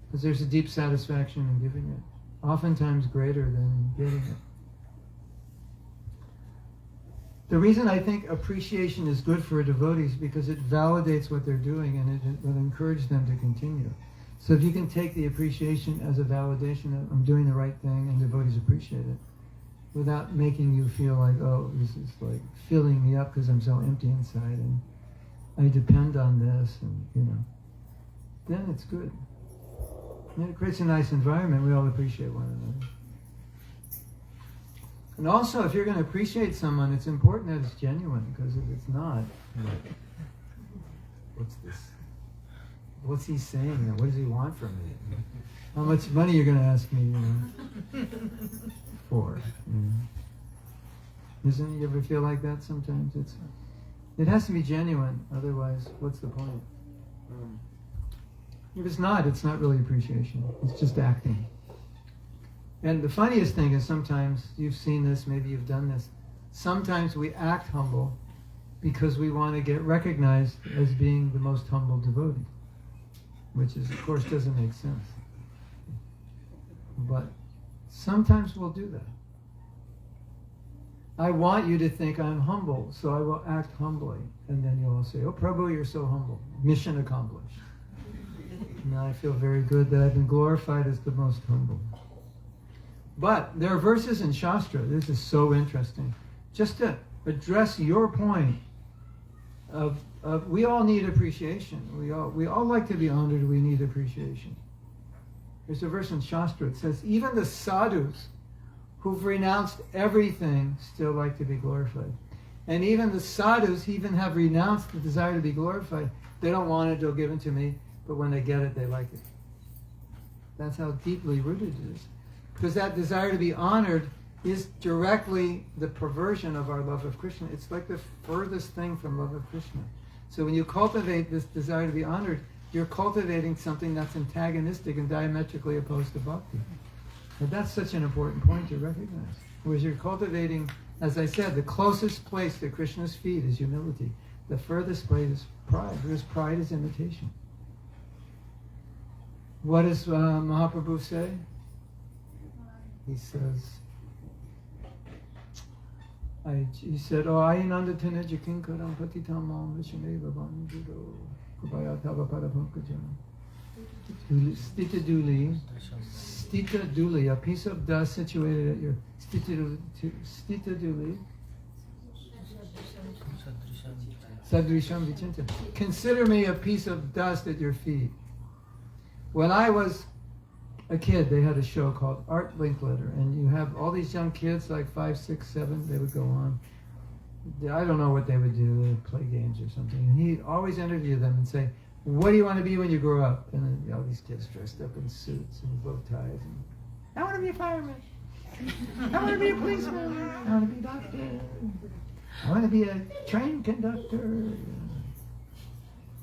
Because there's a deep satisfaction in giving it, oftentimes greater than getting it. The reason I think appreciation is good for a devotee is because it validates what they're doing and it will encourage them to continue. So if you can take the appreciation as a validation that I'm doing the right thing and devotees appreciate it, without making you feel like, oh, this is like filling me up because I'm so empty inside and I depend on this, and then it's good. And it creates a nice environment. We all appreciate one another. And also, if you're going to appreciate someone, it's important that it's genuine, because if it's not, what's this? What's he saying? What does he want from me? How much money you're going to ask me for? Doesn't you ever feel like that sometimes? It has to be genuine, otherwise, what's the point? If it's not really appreciation. It's just acting. And the funniest thing is sometimes, you've seen this, maybe you've done this, sometimes we act humble because we want to get recognized as being the most humble devotee, which is, of course, doesn't make sense. But sometimes we'll do that. I want you to think I'm humble, so I will act humbly. And then you'll all say, oh, Prabhu, you're so humble. Mission accomplished. Now I feel very good that I've been glorified as the most humble. But there are verses in Shastra, this is so interesting, just to address your point of we all need appreciation. We all like to be honored, we need appreciation. There's a verse in Shastra, it says, even the sadhus who've renounced everything still like to be glorified. And even the sadhus even have renounced the desire to be glorified. They don't want it, they'll give it to me, but when they get it, they like it. That's how deeply rooted it is. Because that desire to be honored is directly the perversion of our love of Krishna. It's like the furthest thing from love of Krishna. So when you cultivate this desire to be honored, you're cultivating something that's antagonistic and diametrically opposed to bhakti. And that's such an important point to recognize. Whereas you're cultivating, as I said, the closest place to Krishna's feet is humility. The furthest place is pride, because pride is imitation. What does Mahaprabhu say? He says, he said, oh, Ayinanda Teneja Kinkaram Patitam Mam Vishameva Bandhudo Stita duli, a piece of dust situated at your stita duli. Sadrisham vichinta. Consider me a piece of dust at your feet. When I was a kid, they had a show called Art Linkletter, and you have all these young kids, like 5, 6, 7, they would go on. I don't know what they would do, they would play games or something. And he'd always interview them and say, what do you want to be when you grow up? And then all these kids dressed up in suits and bow ties. And, I want to be a fireman. I want to be a policeman. I want to be a doctor. I want to be a train conductor.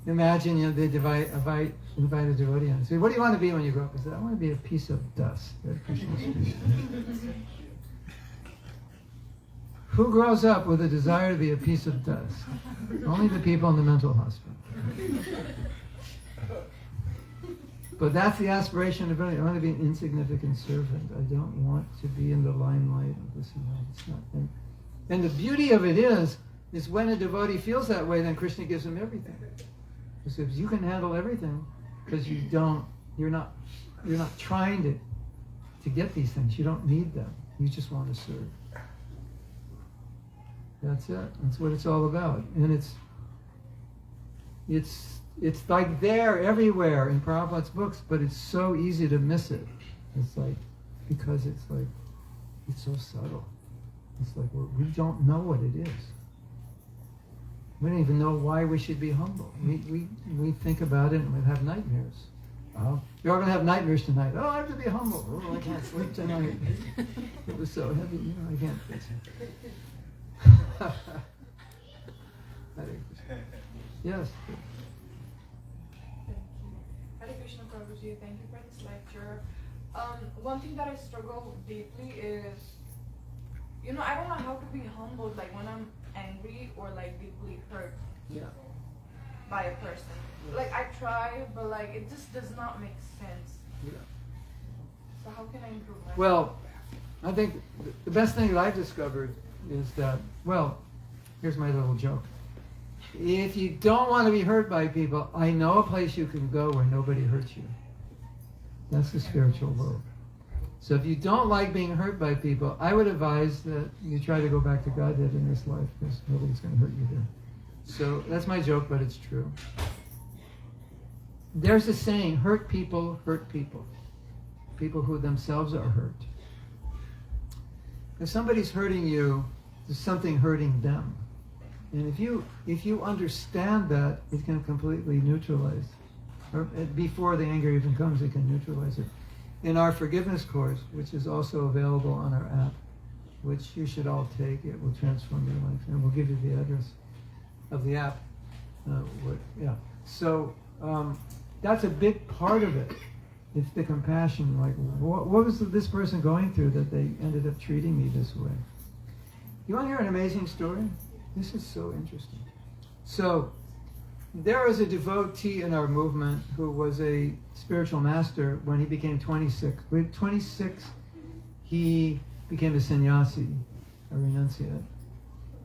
Imagine, they invite a devotee and say, what do you want to be when you grow up? I said, I want to be a piece of dust at Krishna's feet. Who grows up with a desire to be a piece of dust? Only the people in the mental hospital. But that's the aspiration of everybody. I want to be an insignificant servant. I don't want to be in the limelight of this and that. It's not. And the beauty of it is when a devotee feels that way, then Krishna gives him everything. He says, you can handle everything because you're not trying to get these things. You don't need them. You just want to serve. That's it. That's what it's all about. And it's like there everywhere in Prabhupada's books, but it's so easy to miss it. It's like, because it's so subtle. It's like we don't know what it is. We don't even know why we should be humble. We think about it and we have nightmares. Oh, you're all going to have nightmares tonight. Oh, I have to be humble. Oh, I can't sleep tonight. It was so heavy. I can't face it. Yes. Hare Krishna Prabhuji, thank you for this lecture. One thing that I struggle deeply is, I don't know how to be humbled, like when I'm angry or like deeply hurt by a person. Yeah. Like I try, but like it just does not make sense. Yeah. So how can I improve myself? Well, I think the best thing that I've discovered is that, here's my little joke. If you don't want to be hurt by people, I know a place you can go where nobody hurts you. That's the spiritual world. So if you don't like being hurt by people, I would advise that you try to go back to Godhead in this life, because nobody's going to hurt you there. So that's my joke, but it's true. There's a saying, hurt people hurt people. People who themselves are hurt. If somebody's hurting you, there's something hurting them. And if you understand that, it can completely neutralize. Or before the anger even comes, it can neutralize it. In our forgiveness course, which is also available on our app, which you should all take, it will transform your life. And we'll give you the address of the app. So that's a big part of it. It's the compassion. Like, what was this person going through that they ended up treating me this way? You want to hear an amazing story? This is so interesting. So, there was a devotee in our movement who was a spiritual master when he became 26. At 26, he became a sannyasi, a renunciate.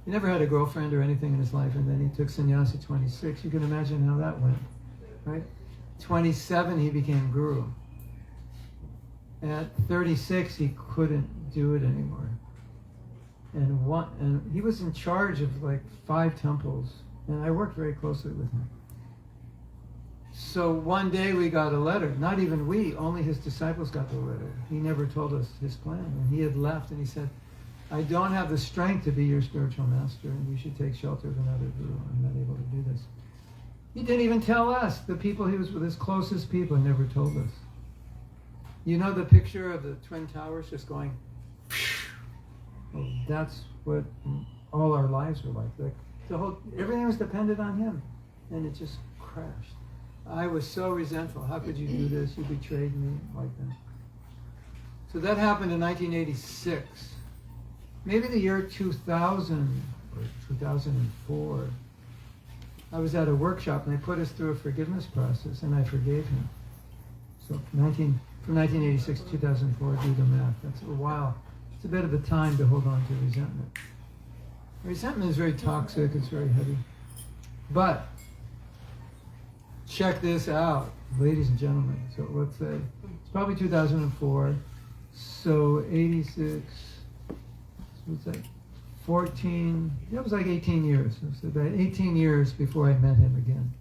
He never had a girlfriend or anything in his life, and then he took sannyasi at 26. You can imagine how that went, right? 27, he became guru. At 36, he couldn't do it anymore. And he was in charge of like 5 temples, and I worked very closely with him. So one day we got a letter. Not even we, only his disciples got the letter. He never told us his plan, and he had left, and he said, I don't have the strength to be your spiritual master, and you should take shelter of another guru. I'm not able to do this. He didn't even tell us. The people he was with, his closest people, never told us. You know the picture of the Twin Towers just going, well, that's what all our lives were like. Everything was dependent on him, and it just crashed. I was so resentful. How could you do this? You betrayed me like that. So that happened in 1986. Maybe the year 2000 or 2004. I was at a workshop, and they put us through a forgiveness process, and I forgave him. So from 1986 to 2004, do the math. That's a while. It's a bit of a time to hold on to resentment. Resentment is very toxic. It's very heavy. But check this out, ladies and gentlemen. So let's say it's probably 2004. So 86. So it's like 14. It was like 18 years. It was about 18 years before I met him again.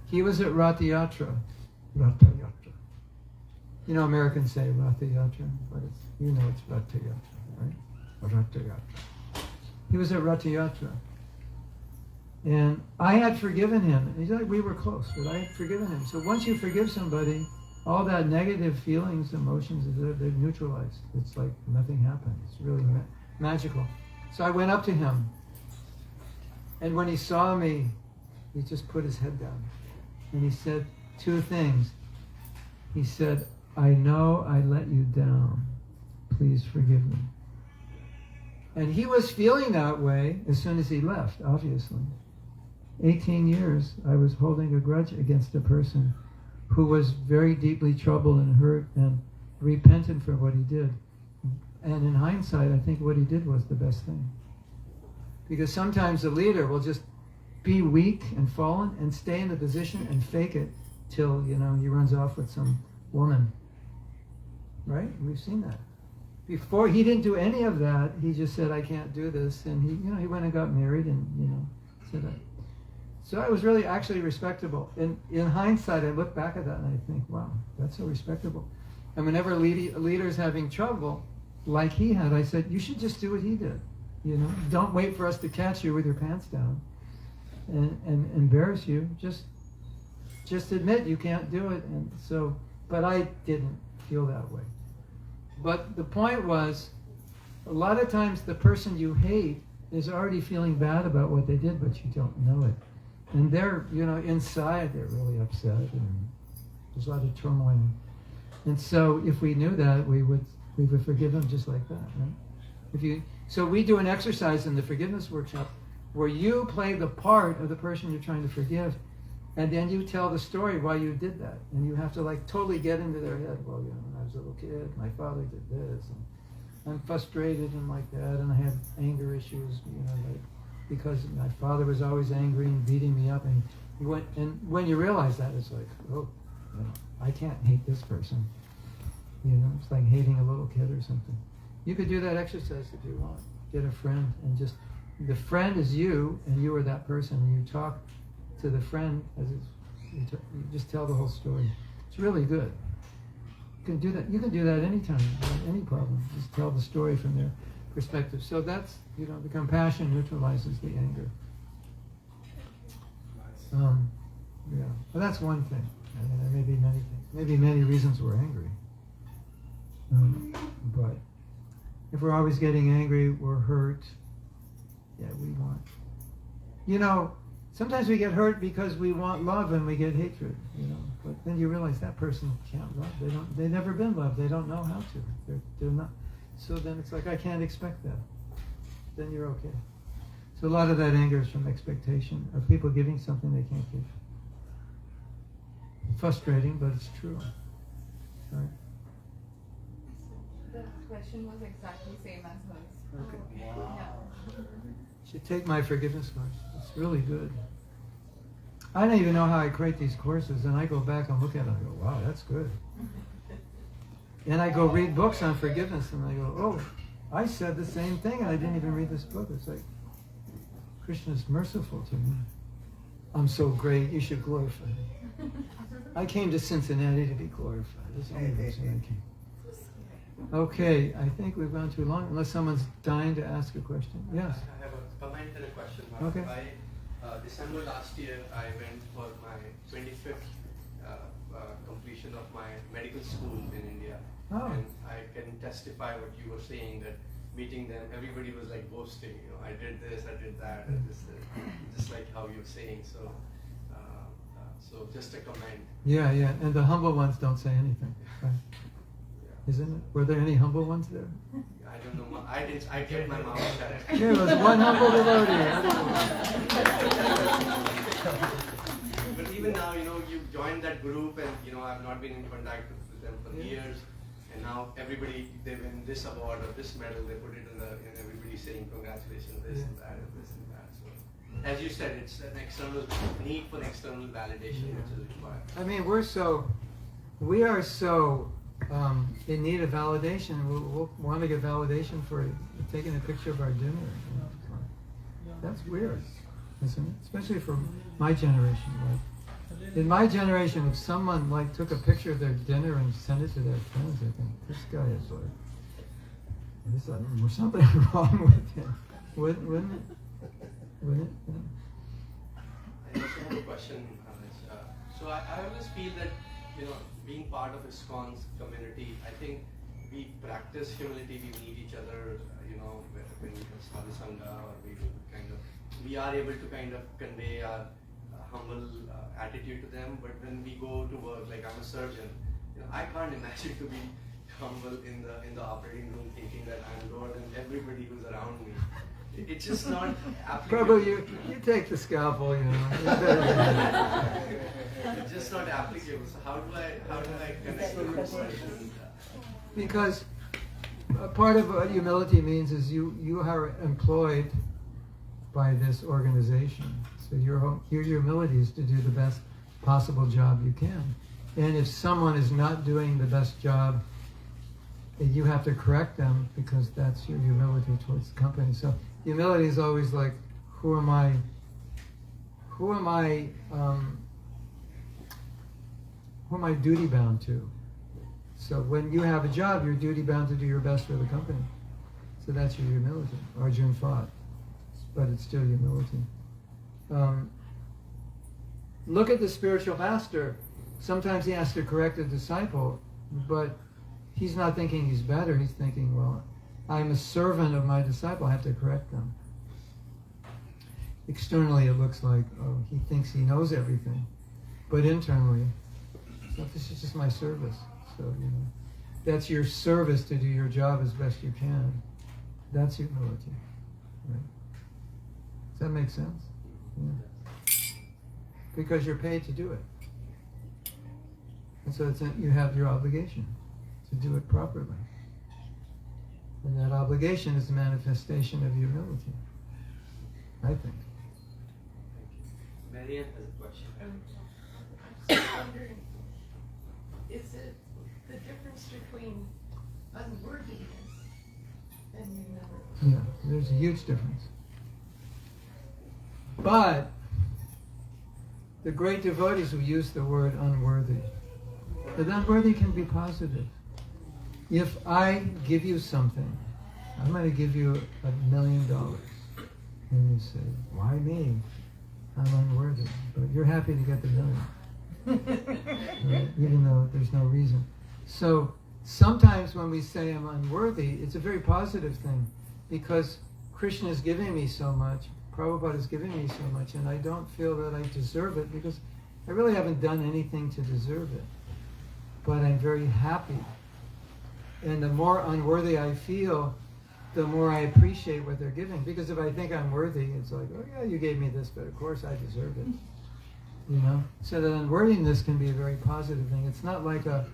He was at Ratha Yatra. Ratha Yatra. You know, Americans say Ratha Yatra, but it's, you know it's Ratha Yatra, right? Ratha Yatra. He was at Ratha Yatra. And I had forgiven him. He's like, we were close, but I had forgiven him. So once you forgive somebody, all that negative feelings, emotions, they're neutralized. It's like nothing happened. It's really magical. So I went up to him. And when he saw me, he just put his head down. And he said two things. He said, I know I let you down. Please forgive me. And he was feeling that way as soon as he left, obviously. 18 years, I was holding a grudge against a person who was very deeply troubled and hurt and repentant for what he did. And in hindsight, I think what he did was the best thing. Because sometimes the leader will just be weak and fallen and stay in the position and fake it till, he runs off with some woman. Right? We've seen that. Before, he didn't do any of that. He just said, I can't do this. And he went and got married and, said that. So it was really actually respectable. And in hindsight, I look back at that and I think, wow, that's so respectable. And whenever a leader's having trouble, like he had, I said, you should just do what he did. Don't wait for us to catch you with your pants down and embarrass you. Just admit you can't do it. And so, but I didn't feel that way. But the point was, a lot of times the person you hate is already feeling bad about what they did, but you don't know it. And they're, inside they're really upset, and there's a lot of turmoil. And so if we knew that, we would forgive them just like that, right? So we do an exercise in the forgiveness workshop where you play the part of the person you're trying to forgive, and then you tell the story why you did that. And you have to totally get into their head. Well, when I was a little kid, my father did this, and I'm frustrated and like that, and I had anger issues, because my father was always angry and beating me up. And when you realize that, it's like, oh, I can't hate this person. It's like hating a little kid or something. You could do that exercise if you want. Get a friend and the friend is you, and you are that person, and you talk to the friend you just tell the whole story. It's really good. You can do that. You can do that anytime, any problem. Just tell the story from their perspective. So that's, the compassion neutralizes the anger. Yeah. Well, that's one thing. There may be many things. Maybe many reasons we're angry. But if we're always getting angry, we're hurt. Yeah, we want. Sometimes we get hurt because we want love and we get hatred. But then you realize that person can't love. They've never been loved. They don't know how to. They're not. So then it's like, I can't expect that. Then you're okay. So a lot of that anger is from expectation of people giving something they can't give. Frustrating, but it's true. Right? The question was exactly same as hers. Okay. Yeah. You should take my forgiveness course. It's really good. I don't even know how I create these courses, and I go back and look at them and go, wow, that's good. And I go read books on forgiveness, and I go, oh, I said the same thing, and I didn't even read this book. It's like, Krishna's merciful to me. I'm so great, you should glorify me. I came to Cincinnati to be glorified. That's the only reason I came. Okay, I think we've gone too long, unless someone's dying to ask a question. Yes? I have a comment and a question. Okay. December last year, I went for my 25th completion of my medical school in India. Oh. And I can testify what you were saying, that meeting them, everybody was like boasting, I did this, I did that, and this, just like how you're saying. So, so just a comment. Yeah, and the humble ones don't say anything. Right? Isn't it? Were there any humble ones there? I don't know. I kept my mouth shut. There was one humble devotee. But even now, you joined that group, and I've not been in contact with them for years. And now everybody, they win this award or this medal, they put it in everybody saying congratulations, this and that, and this and that. So as you said, it's an external need for external validation which is required. I mean, we are so in need of validation. We'll want to get validation for taking a picture of our dinner. You know? That's weird, isn't it? Especially for my generation. Like, in my generation, if someone like took a picture of their dinner and sent it to their friends, I think this guy is like, there's something wrong with him. Wouldn't it? Wouldn't it? I also have a question. So I always feel that, you know, being part of ISKCON's community, I think we practice humility, we meet each other, you know, when we have sadhusanga, or we are able to kind of convey our humble attitude to them. But when we go to work, like I'm a surgeon, you know, I can't imagine to be humble in the operating room, thinking that I'm lower than everybody who's around me. It's just not applicable. Prabhu, you take the scalpel, you know. It's just not applicable. So how do I connect with this person? Because part of what humility means is you are employed by this organization. So your humility is to do the best possible job you can. And if someone is not doing the best job, you have to correct them, because that's your humility towards the company. So humility is always like, who am I duty bound to? So when you have a job, you're duty bound to do your best for the company. So that's your humility. Arjun fought, but it's still humility. Look at the spiritual master. Sometimes he has to correct a disciple, but he's not thinking he's better. He's thinking, well, I'm a servant of my disciple. I have to correct them. Externally, it looks like, oh, he thinks he knows everything. But internally, so this is just my service. So, you know, that's your service to do your job as best you can. That's humility. Right? Does that make sense? Yeah. Because you're paid to do it. And so you have your obligation to do it properly. And that obligation is a manifestation of humility, I think. Marianne has a question. I'm just wondering, is it the difference between unworthiness and humility? Yeah, there's a huge difference. But the great devotees who use the word unworthy, but unworthy can be positive. If I give you something, I'm going to give you $1 million. And you say, why me? I'm unworthy. But you're happy to get the million. Right? Even though there's no reason. So sometimes when we say I'm unworthy, it's a very positive thing. Because Krishna is giving me so much, Prabhupada is giving me so much, and I don't feel that I deserve it, because I really haven't done anything to deserve it. But I'm very happy. And the more unworthy I feel, the more I appreciate what they're giving. Because if I think I'm worthy, it's like, oh yeah, you gave me this, but of course I deserve it. You know? So that unworthiness can be a very positive thing. It's not like a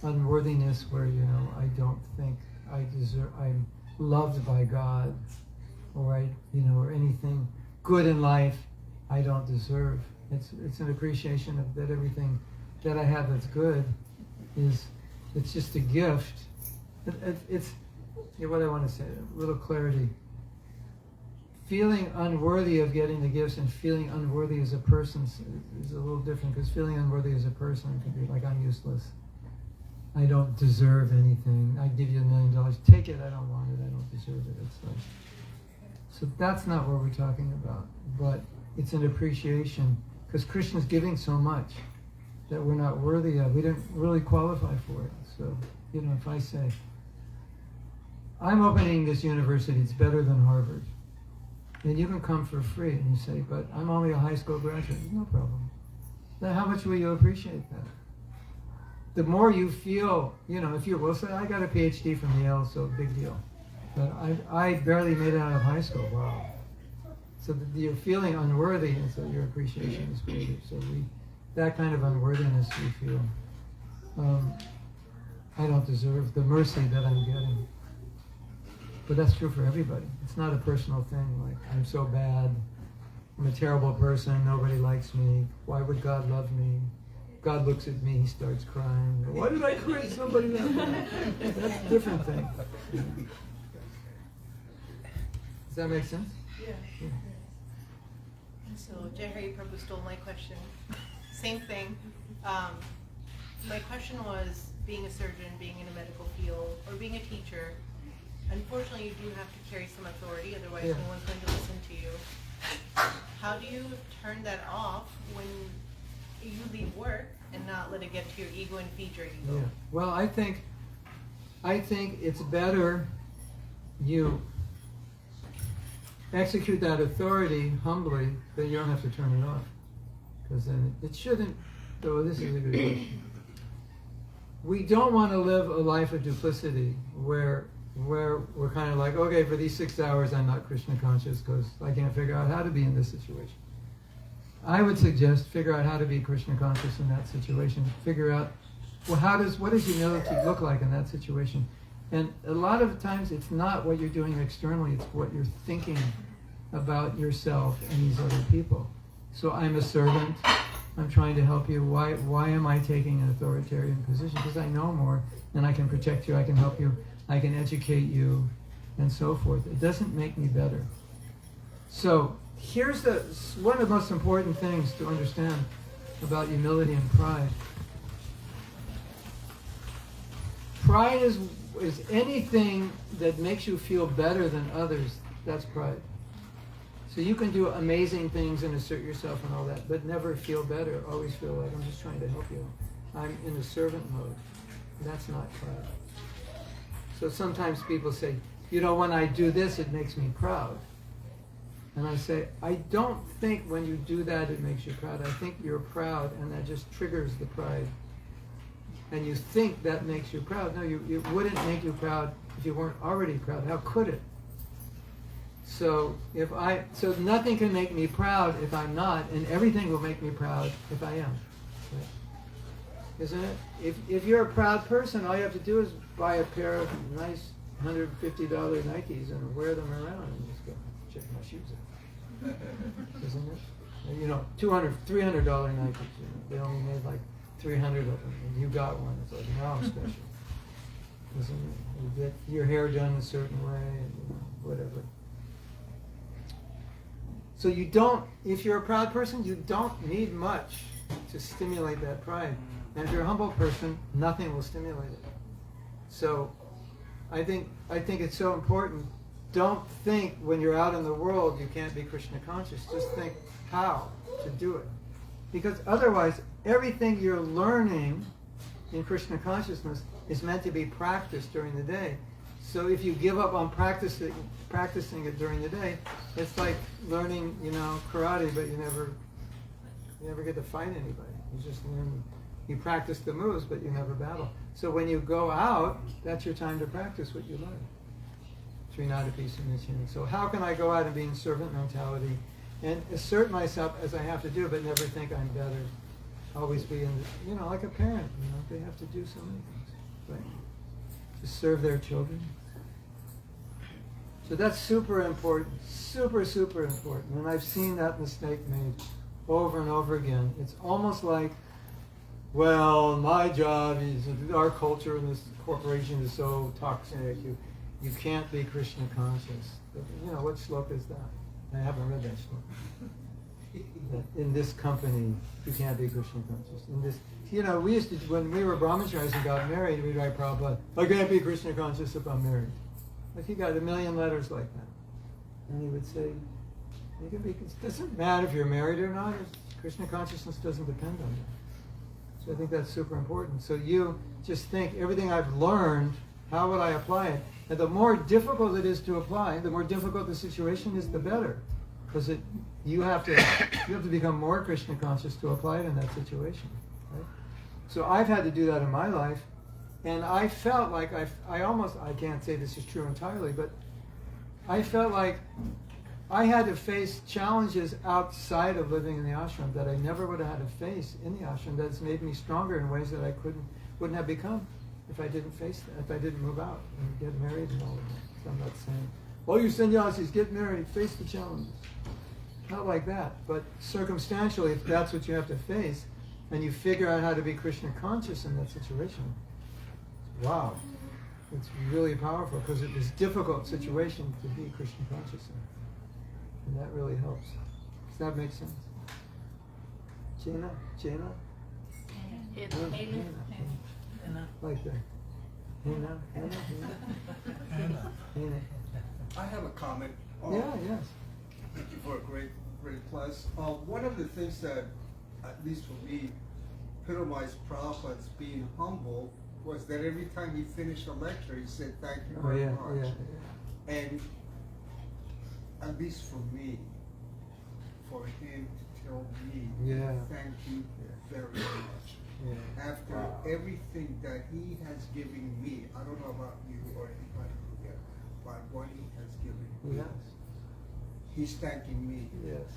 unworthiness where, you know, I don't think I deserve, I'm loved by God, or or anything good in life I don't deserve. It's an appreciation of that everything that I have that's good it's just a gift. It's what I want to say, a little clarity. Feeling unworthy of getting the gifts and feeling unworthy as a person is a little different, because feeling unworthy as a person can be like, I'm useless. I don't deserve anything. I give you $1 million. Take it. I don't want it. I don't deserve it. It's like, so that's not what we're talking about. But it's an appreciation, because Krishna's giving so much that we're not worthy of. We didn't really qualify for it. So, if I say, I'm opening this university, it's better than Harvard, then you can come for free. And you say, but I'm only a high school graduate. No problem. Then how much will you appreciate that? The more you feel, if you will say, I got a PhD from Yale, so big deal. But I barely made it out of high school. Wow. So you're feeling unworthy, and so your appreciation is greater. So that kind of unworthiness we feel. I don't deserve the mercy that I'm getting. But that's true for everybody. It's not a personal thing, like, I'm so bad, I'm a terrible person, nobody likes me, why would God love me? God looks at me, he starts crying. Why did I create somebody that way? That's a different thing. Does that make sense? Yeah. So Jai Prabhu stole my question. Same thing. My question was, being a surgeon, being in a medical field, or being a teacher, unfortunately you do have to carry some authority, otherwise no one's going to listen to you. How do you turn that off when you leave work and not let it get to your ego and feed your ego? Yeah. Well, I think it's better you execute that authority humbly, then you don't have to turn it off. Because then it shouldn't, though this is a good question. We don't want to live a life of duplicity where we're kind of like, okay, for these 6 hours I'm not Krishna conscious because I can't figure out how to be in this situation. I would suggest figure out how to be Krishna conscious in that situation. Figure out, well, what does humility look like in that situation? And a lot of times it's not what you're doing externally, it's what you're thinking about yourself and these other people. So I'm a servant, I'm trying to help you. Why am I taking an authoritarian position? Because I know more and I can protect you, I can help you, I can educate you, and so forth. It doesn't make me better. So here's one of the most important things to understand about humility and pride. Pride is anything that makes you feel better than others. That's pride. So you can do amazing things and assert yourself and all that, but never feel better. Always feel like I'm just trying to help you. I'm in a servant mode. That's not pride. So sometimes people say, when I do this, it makes me proud. And I say, I don't think when you do that, it makes you proud. I think you're proud, and that just triggers the pride. And you think that makes you proud. No, it wouldn't make you proud if you weren't already proud. How could it? So nothing can make me proud if I'm not, and everything will make me proud if I am. Right? Isn't it? If you're a proud person, all you have to do is buy a pair of nice $150 Nikes and wear them around and just go, check my shoes out. Isn't it? $200, $300 Nikes. They only made like 300 of them, and you got one. It's like, now I'm special. Isn't it? You get your hair done a certain way, and whatever. So if you're a proud person, you don't need much to stimulate that pride. And if you're a humble person, nothing will stimulate it. So I think it's so important. Don't think when you're out in the world you can't be Krishna conscious. Just think how to do it. Because otherwise, everything you're learning in Krishna consciousness is meant to be practiced during the day. So if you give up on practicing it during the day, it's like learning, karate, but you never get to fight anybody. You just learn. You practice the moves, but you never battle. So when you go out, that's your time to practice what you learn. Cinncinati, Cinncinati. So how can I go out and be in servant mentality and assert myself as I have to do, but never think I'm better? Always be in, like a parent. They have to do so many things, right? To serve their children. So that's super important, super, super important. And I've seen that mistake made over and over again. It's almost like, well, my job is, our culture in this corporation is so toxic, you can't be Krishna conscious. What sloka is that? I haven't read that sloka. In this company, you can't be Krishna conscious. In this, we used to, when we were brahmacharis and got married, we'd write Prabhupada, I can't be Krishna conscious if I'm married. Like he got 1 million letters like that. And he would say, it doesn't matter if you're married or not, Krishna consciousness doesn't depend on that. So I think that's super important. So you just think, everything I've learned, how would I apply it? And the more difficult it is to apply, the more difficult the situation is, the better. Because you have to become more Krishna conscious to apply it in that situation. Right? So I've had to do that in my life. And I felt like I can't say this is true entirely, but I felt like I had to face challenges outside of living in the ashram that I never would have had to face in the ashram. That's made me stronger in ways that I wouldn't have become if I didn't face that, if I didn't move out and get married and all of that. So I'm not saying, you sannyasis, get married, face the challenges. Not like that, but circumstantially, if that's what you have to face, and you figure out how to be Krishna conscious in that situation, wow, it's really powerful because it is a difficult situation to be Krishna conscious in. And that really helps. Does that make sense? Jana? Like that. Hannah? I have a comment. Yeah, yes. Thank you for a great class. One of the things that, at least for me, epitomized Prabhupada's being humble was that every time he finished a lecture, he said, "Thank you very much." And at least for me, for him to tell me, "Thank you very much." After everything that he has given me, I don't know about you or anybody here, but what he has given me, he's thanking me. Yes.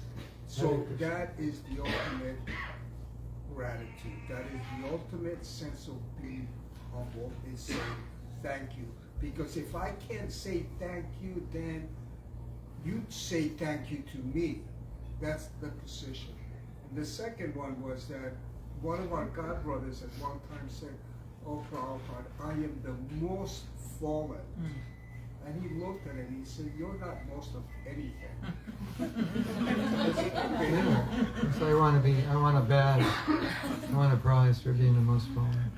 So that is the ultimate gratitude. That is the ultimate sense of being humble, is saying thank you. Because if I can't say thank you, then you say thank you to me. That's the position. And the second one was that one of our godbrothers at one time said, "Oh, Prabhupada, I am the most fallen." And he looked at it and he said, "You're not most of anything." So I want a badge. I want a prize for being the most fallen.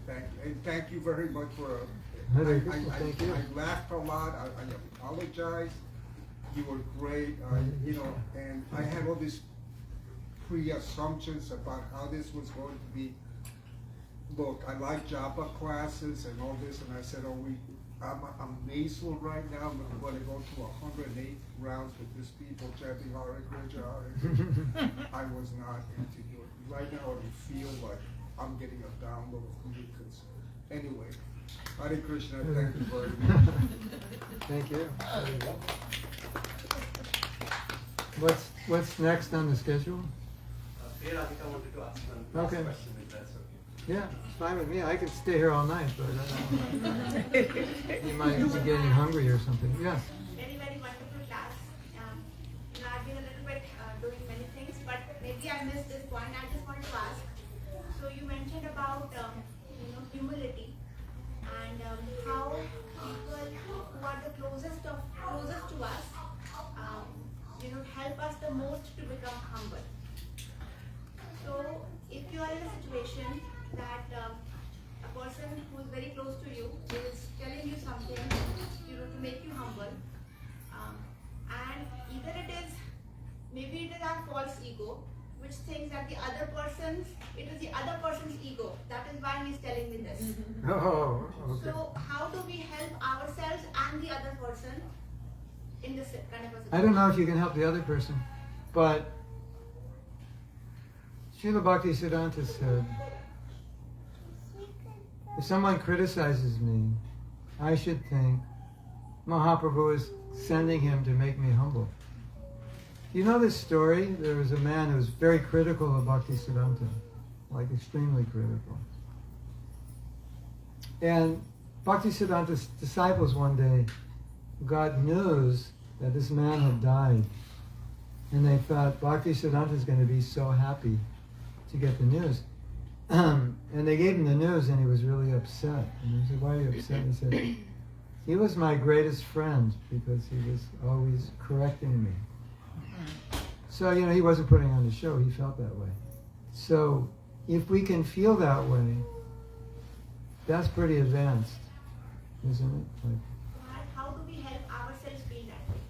Right. Thank you very much for. Thank you. I laughed a lot. I apologize. You were great. And I had all these pre-assumptions about how this was going to be. Look, I like Japa classes and all this, and I said, I'm nasal right now. I'm going to go to 108 rounds with these people chanting Hare Krishna, Hare Krishna. I was not into it. Right now, I feel like I'm getting a download of glucose. Anyway, Hare Krishna, thank you very much. Thank you. What's next on the schedule? Radhika wanted to ask one last question, if that's okay. Yeah, it's fine with me. I could stay here all night, but you might be getting hungry or something. Yes. Very, very wonderful class. I've been a little bit doing many things, but maybe I missed this point. I just want to ask. So you mentioned about humility and how people who are the closest to us, help us the most to become humble. So if you are in a situation that a person who is very close to you is telling you something, to make you humble, and either maybe it is our false ego, which thinks that it is the other person's ego. That is why he is telling me this. Oh, okay. So how do we help ourselves and the other person in this kind of a situation? I don't know if you can help the other person, but Srila Bhaktisiddhanta said, if someone criticizes me, I should think Mahaprabhu is sending him to make me humble. You know this story? There was a man who was very critical of Bhaktisiddhanta, like extremely critical. And Bhaktisiddhanta's disciples one day got news that this man had died. And they thought, Bhaktisiddhanta is going to be so happy to get the news. And they gave him the news and he was really upset. And they said, why are you upset? And he said, he was my greatest friend because he was always correcting me. So, he wasn't putting on the show, he felt that way. So, if we can feel that way, that's pretty advanced, isn't it? How do we help ourselves feel that way?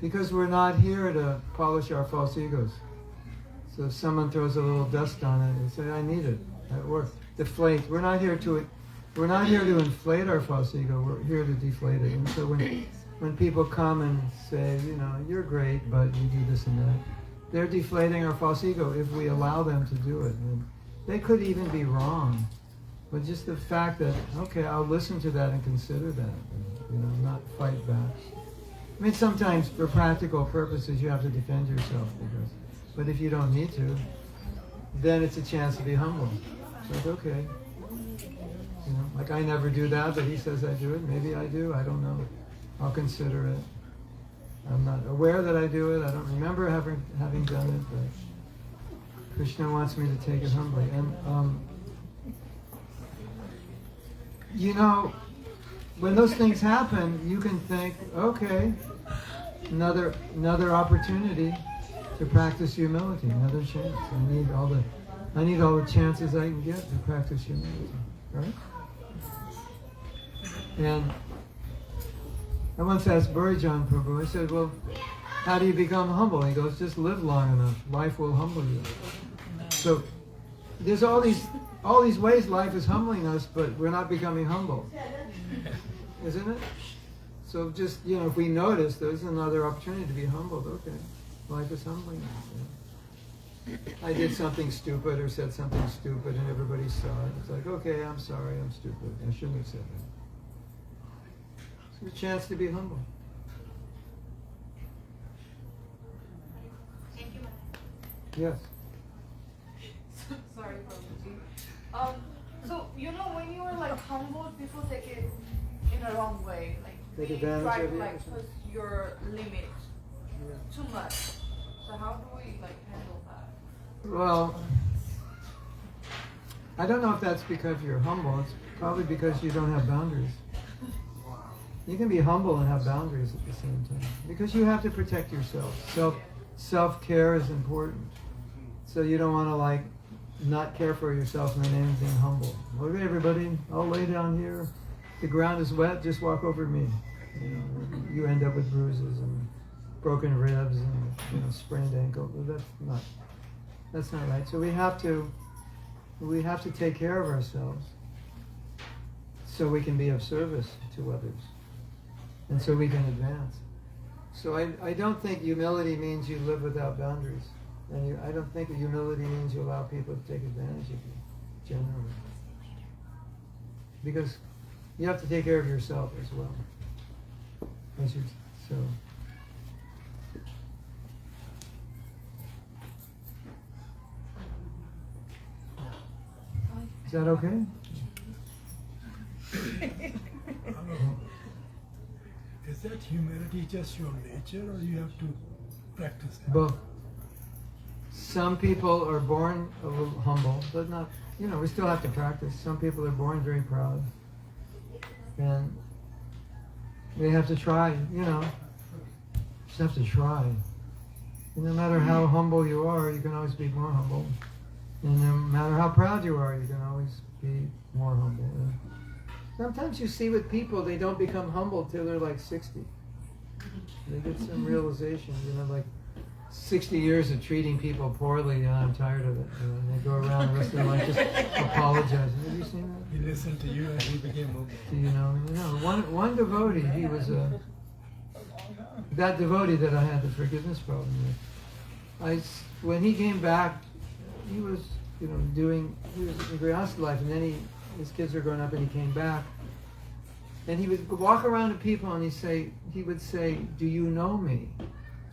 Because we're not here to polish our false egos. So if someone throws a little dust on it, we say, I need it. That works. Deflate. We're not here to inflate our false ego. We're here to deflate it. And so when people come and say, you're great, but you do this and that, they're deflating our false ego if we allow them to do it. And they could even be wrong. But just the fact that, okay, I'll listen to that and consider that, and, not fight back. I mean, sometimes for practical purposes you have to defend yourself, but if you don't need to, then it's a chance to be humble. So it's okay, Like I never do that, but he says I do it. Maybe I do. I don't know. I'll consider it. I'm not aware that I do it. I don't remember having done it, but Krishna wants me to take it humbly. And you know, when those things happen, you can think, okay, another opportunity to practice humility, another chance. I need all the chances I can get to practice humility, right? And I once asked Burijan Prabhu, I said, well, how do you become humble? He goes, just live long enough. Life will humble you. So there's all these ways life is humbling us, but we're not becoming humble. Isn't it? So just, if we notice there's another opportunity to be humbled, okay. Life is humbling us. I did something stupid or said something stupid and everybody saw it. It's like, okay, I'm sorry, I'm stupid. I shouldn't have said that. It's a chance to be humble. Thank you, Mother. Yes. Sorry, Prabhuji. So when you were like humbled, people take it in a wrong way. Like Take we advantage try of to you. push your limit too much. So how do we handle that? Well, I don't know if that's because you're humble. It's probably because you don't have boundaries. You can be humble and have boundaries at the same time. Because you have to protect yourself. Self-care is important. So you don't want to not care for yourself in the name of being humble. Okay, everybody, I'll lay down here. The ground is wet, just walk over me. You end up with bruises and broken ribs and sprained ankle. Well, that's not right. So we have to take care of ourselves so we can be of service to others. And so we can advance. So I don't think humility means you live without boundaries. And I don't think humility means you allow people to take advantage of you, generally. Because you have to take care of yourself as well. Is that okay? Is that humility just your nature, or you have to practice that? Both. Some people are born a little humble, but not, we still have to practice. Some people are born very proud. And they have to try, just have to try. And no matter how humble you are, you can always be more humble. And no matter how proud you are, you can always be more humble. And sometimes you see with people, they don't become humble till they're like 60. They get some realization, 60 years of treating people poorly, and I'm tired of it. And they go around the rest of their life just apologizing. Have you seen that? He listened to you and he became humble. Do you know? One devotee, he was that devotee that I had the forgiveness problem with. When he came back, he was, he was in Grihastha life, and then his kids were growing up, and he came back. And he would walk around to people, and he would say, "Do you know me?"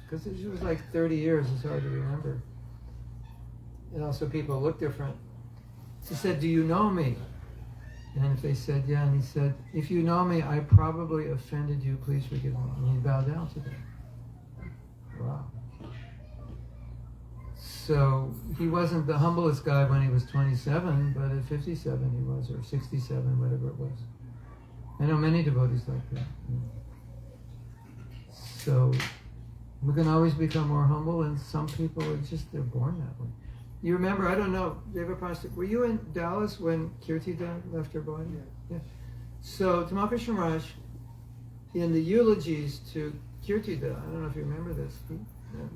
Because it was like 30 years, it's hard to remember. And also people look different. He said, "Do you know me?" And if they said, "Yeah," and he said, "If you know me, I probably offended you, please forgive me." And he bowed down to them. Wow. So he wasn't the humblest guy when he was 27, but at 57 he was, or 67, whatever it was. I know many devotees like that. So we can always become more humble, and some people are just, they're born that way. You remember, I don't know, were you in Dallas when Kirtida left her body? Yeah. So Tamal Krishna Maharaj, in the eulogies to Kirtida, I don't know if you remember this,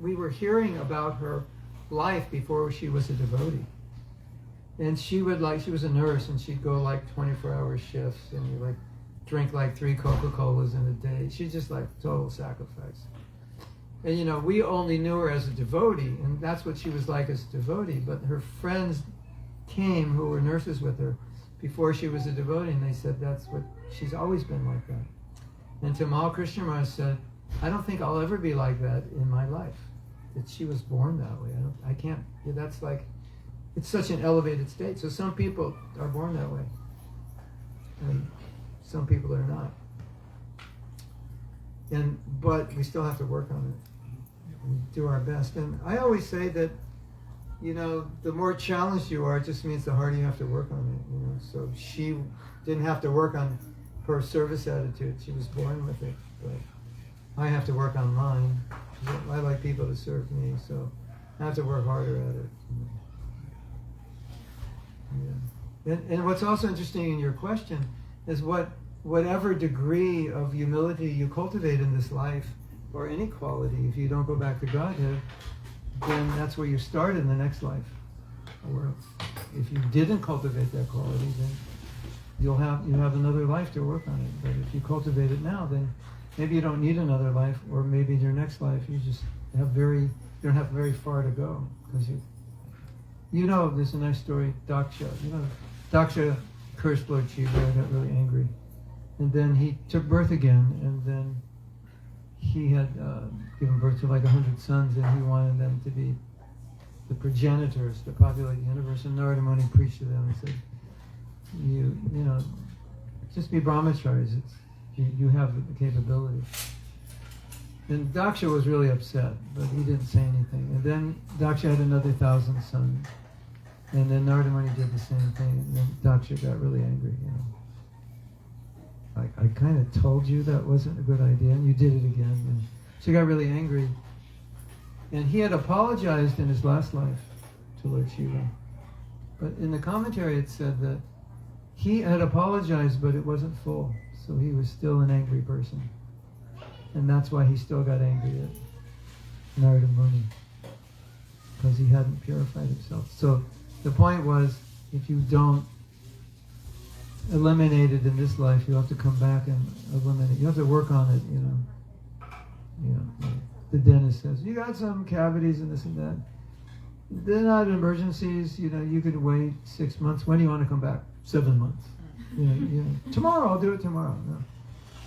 we were hearing about her life before she was a devotee. And she was a nurse, and she'd go 24-hour shifts, and drink 3 Coca-Colas in a day. She's just total sacrifice. And we only knew her as a devotee, and that's what she was like as a devotee, but her friends came who were nurses with her before she was a devotee, and they said she's always been like that. And Tamal Krishna Maharaj said, "I don't think I'll ever be like that in my life." That she was born that way. I can't, it's such an elevated state. So some people are born that way. and some people are not. But we still have to work on it and do our best. And I always say that, the more challenged you are, it just means the harder you have to work on it. So she didn't have to work on her service attitude. She was born with it. But I have to work on mine. I like people to serve me, so I have to work harder at it. Yeah. And what's also interesting in your question is whatever degree of humility you cultivate in this life, or any quality, if you don't go back to Godhead, then that's where you start in the next life. Or if you didn't cultivate that quality, then you have another life to work on it. But if you cultivate it now, then maybe you don't need another life, or maybe in your next life you just you don't have very far to go, because there's a nice story, Daksha. Daksha cursed Lord Shiva and got really angry, and then he took birth again, and then he had given birth to like 100 sons, and he wanted them to be the progenitors to populate the universe. And Narada Muni preached to them and said, just be brahmacharis. You have the capability. And Daksha was really upset, but he didn't say anything. And then Daksha had another 1,000 sons. And then Narada Muni did the same thing. And then Daksha got really angry. I kind of told you that wasn't a good idea, and you did it again. And she got really angry. And he had apologized in his last life to Lord Shiva. But in the commentary it said that he had apologized, but it wasn't full. So he was still an angry person. And that's why he still got angry at Narada Muni, because he hadn't purified himself. So the point was, if you don't eliminate it in this life, you have to come back and eliminate it. You have to work on it, The dentist says, you got some cavities and this and that. They're not emergencies, you could wait 6 months. When do you want to come back? 7 months. Tomorrow, I'll do it tomorrow. No.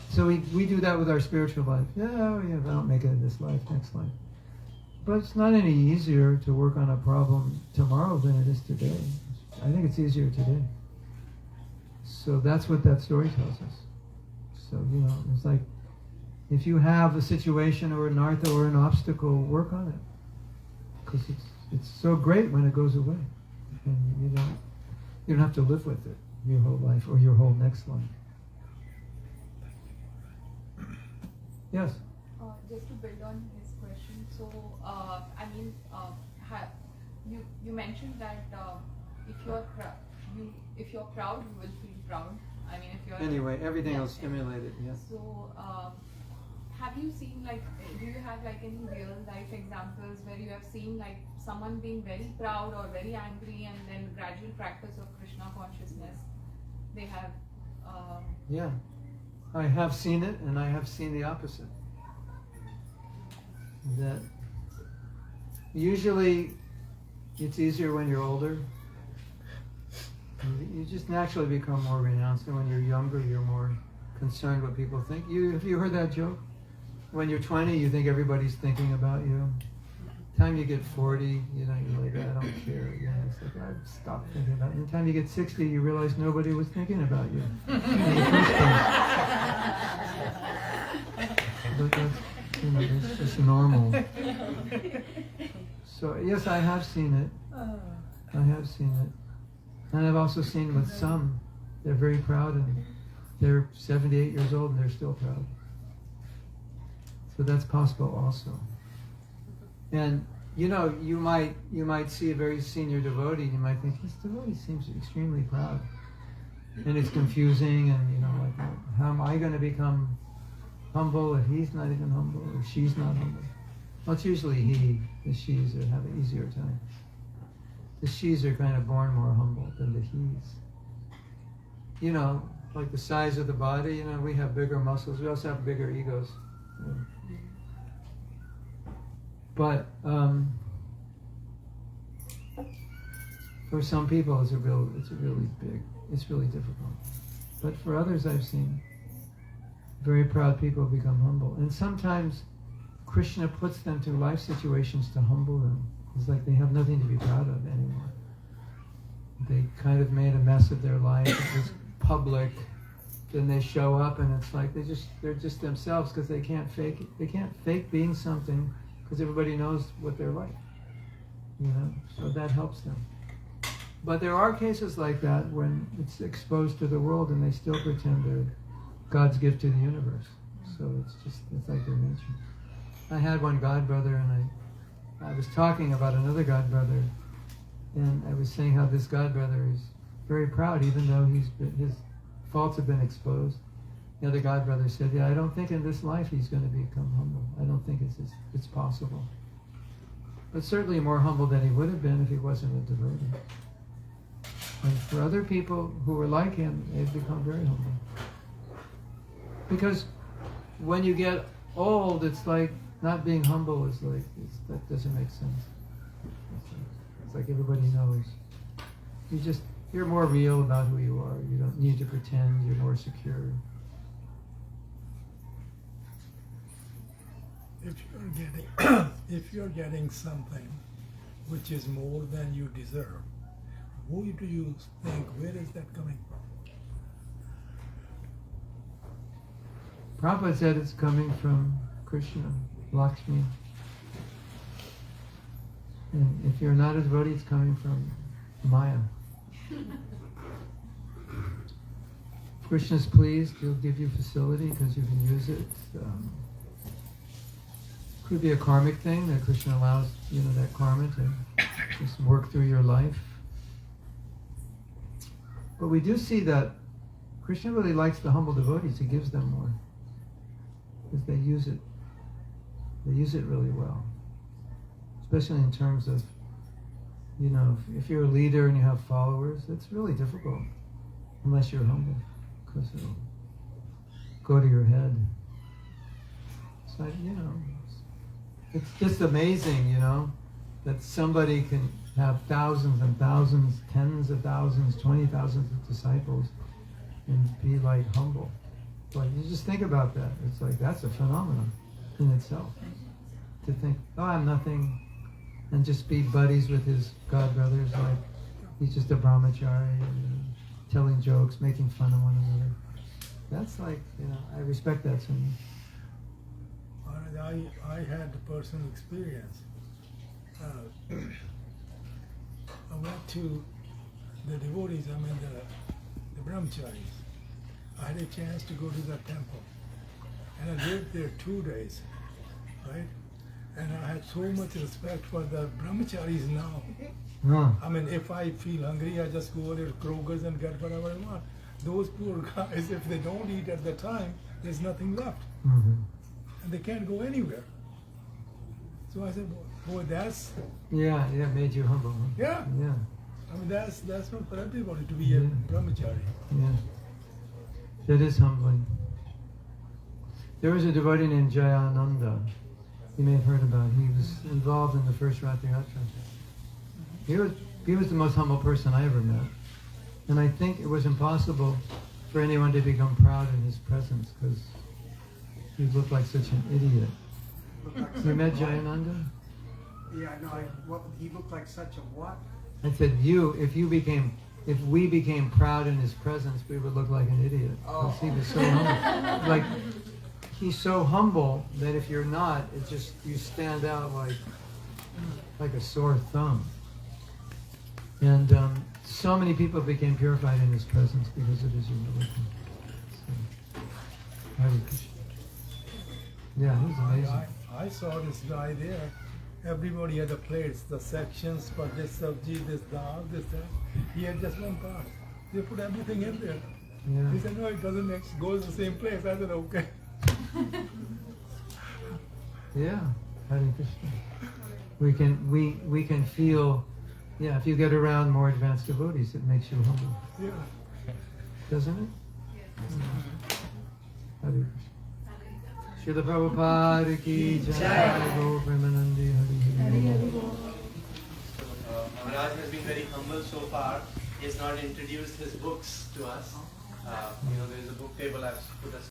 So we do that with our spiritual life. If I don't make it in this life, next life. But it's not any easier to work on a problem tomorrow than it is today. I think it's easier today. So that's what that story tells us. So, it's like, if you have a situation or an artha or an obstacle, work on it. Because it's so great when it goes away. And you don't have to live with it your whole life or your whole next life. Yes? Just to build on his question, so you mentioned that if you're proud, you will feel proud. If you're anyway, everything will stimulate it. Yeah. So, have you seen do you have any real life examples where you have seen someone being very proud or very angry, and then gradual practice of Krishna consciousness? They have. Yeah, I have seen it, and I have seen the opposite. That usually it's easier when you're older. You just naturally become more renounced, and when you're younger, you're more concerned what people think. Have you heard that joke? When you're 20, you think everybody's thinking about you. Time you get 40, you're like, I don't care. It's like, I've stopped thinking about it. And the time you get 60, you realize nobody was thinking about you in the first place. But that's, it's just normal. So yes, I have seen it. I have seen it. And I've also seen with some, they're very proud, and they're 78 years old and they're still proud. So that's possible also. And you might see a very senior devotee, and you might think, this devotee seems extremely proud. And it's confusing, and how am I going to become humble if he's not even humble, or she's not humble? Well, it's usually he. The she's have an easier time. The she's are kind of born more humble than the he's. Like the size of the body, we have bigger muscles. We also have bigger egos. But for some people, it's really difficult. But for others, I've seen very proud people become humble. And sometimes Krishna puts them through life situations to humble them. It's like they have nothing to be proud of anymore. They kind of made a mess of their life. It was public. then they show up, and it's like they're just themselves because they can't fake it. They can't fake being something because everybody knows what they're like. You know, so that helps them. But there are cases like that when it's exposed to the world and they still pretend they're God's gift to the universe. So it's like their nature. I had one God brother, and I was talking about another God brother, and I was saying how this God brother is very proud, even though his faults have been exposed. The other God brother said, "Yeah, I don't think in this life he's going to become humble. I don't think it's possible." But certainly more humble than he would have been if he wasn't a devotee. And for other people who were like him, they've become very humble. Because when you get old, it's like not being humble is like, that doesn't make sense. It's like everybody knows. You're more real about who you are. You don't need to pretend. You're more secure. If you're getting something which is more than you deserve, who do you think, where is that coming from? Prabhupada said it's coming from Krishna, Lakshmi. And if you're not a devotee, it's coming from Maya. If Krishna's pleased, he'll give you facility because you can use it. Could be a karmic thing that Krishna allows, that karma to just work through your life. But we do see that Krishna really likes the humble devotees. He gives them more because they use it. They use it really well, especially in terms of, if you're a leader and you have followers, it's really difficult unless you're humble, because it'll go to your head. So, it's just amazing, that somebody can have thousands and thousands, tens of thousands, 20,000 of disciples and be like humble. But you just think about that. It's like, that's a phenomenon in itself. To think, I'm nothing, and just be buddies with his God brothers, like he's just a brahmachari, telling jokes, making fun of one another. That's like, I respect that so much. I had a personal experience. I went to the devotees, the brahmacharis. I had a chance to go to the temple. And I lived there 2 days, right? And I had so much respect for the brahmacharis now. If I feel hungry, I just go there to Kroger's and get whatever I want. Those poor guys, if they don't eat at the time, there's nothing left. Mm-hmm. And they can't go anywhere. So I said, boy, that's... Yeah, made you humble. Huh? Yeah. Yeah. That's not for everybody to be a brahmachari. Yeah. That is humbling. There was a devotee named Jayananda. You may have heard about. He was involved in the first Rath Yatra. He was the most humble person I ever met. And I think it was impossible for anyone to become proud in his presence because he looked like such an idiot. You met Jayananda? Yeah, no, he looked like such a what? I said, if we became proud in his presence, we would look like an idiot. Because he was so humble. He's so humble that if you're not, you stand out like a sore thumb. And so many people became purified in his presence because of his humility. So, Hare Krishna. Yeah, he's amazing. I saw this guy there. Everybody had the plates, the sections for this sabji, this dal, this that. He had just one part. They put everything in there. Yeah. He said, no, it doesn't go to the same place. I said, okay. Yeah, Hare Krishna. We can feel, if you get around more advanced devotees, it makes you humble. Yeah. Doesn't it? Yes. Hare Krishna. Srila Prabhupada ki jai, Gaur Premanandi Hari. Maharaj has been very humble so far. He has not introduced his books to us. There is a book table I've put us.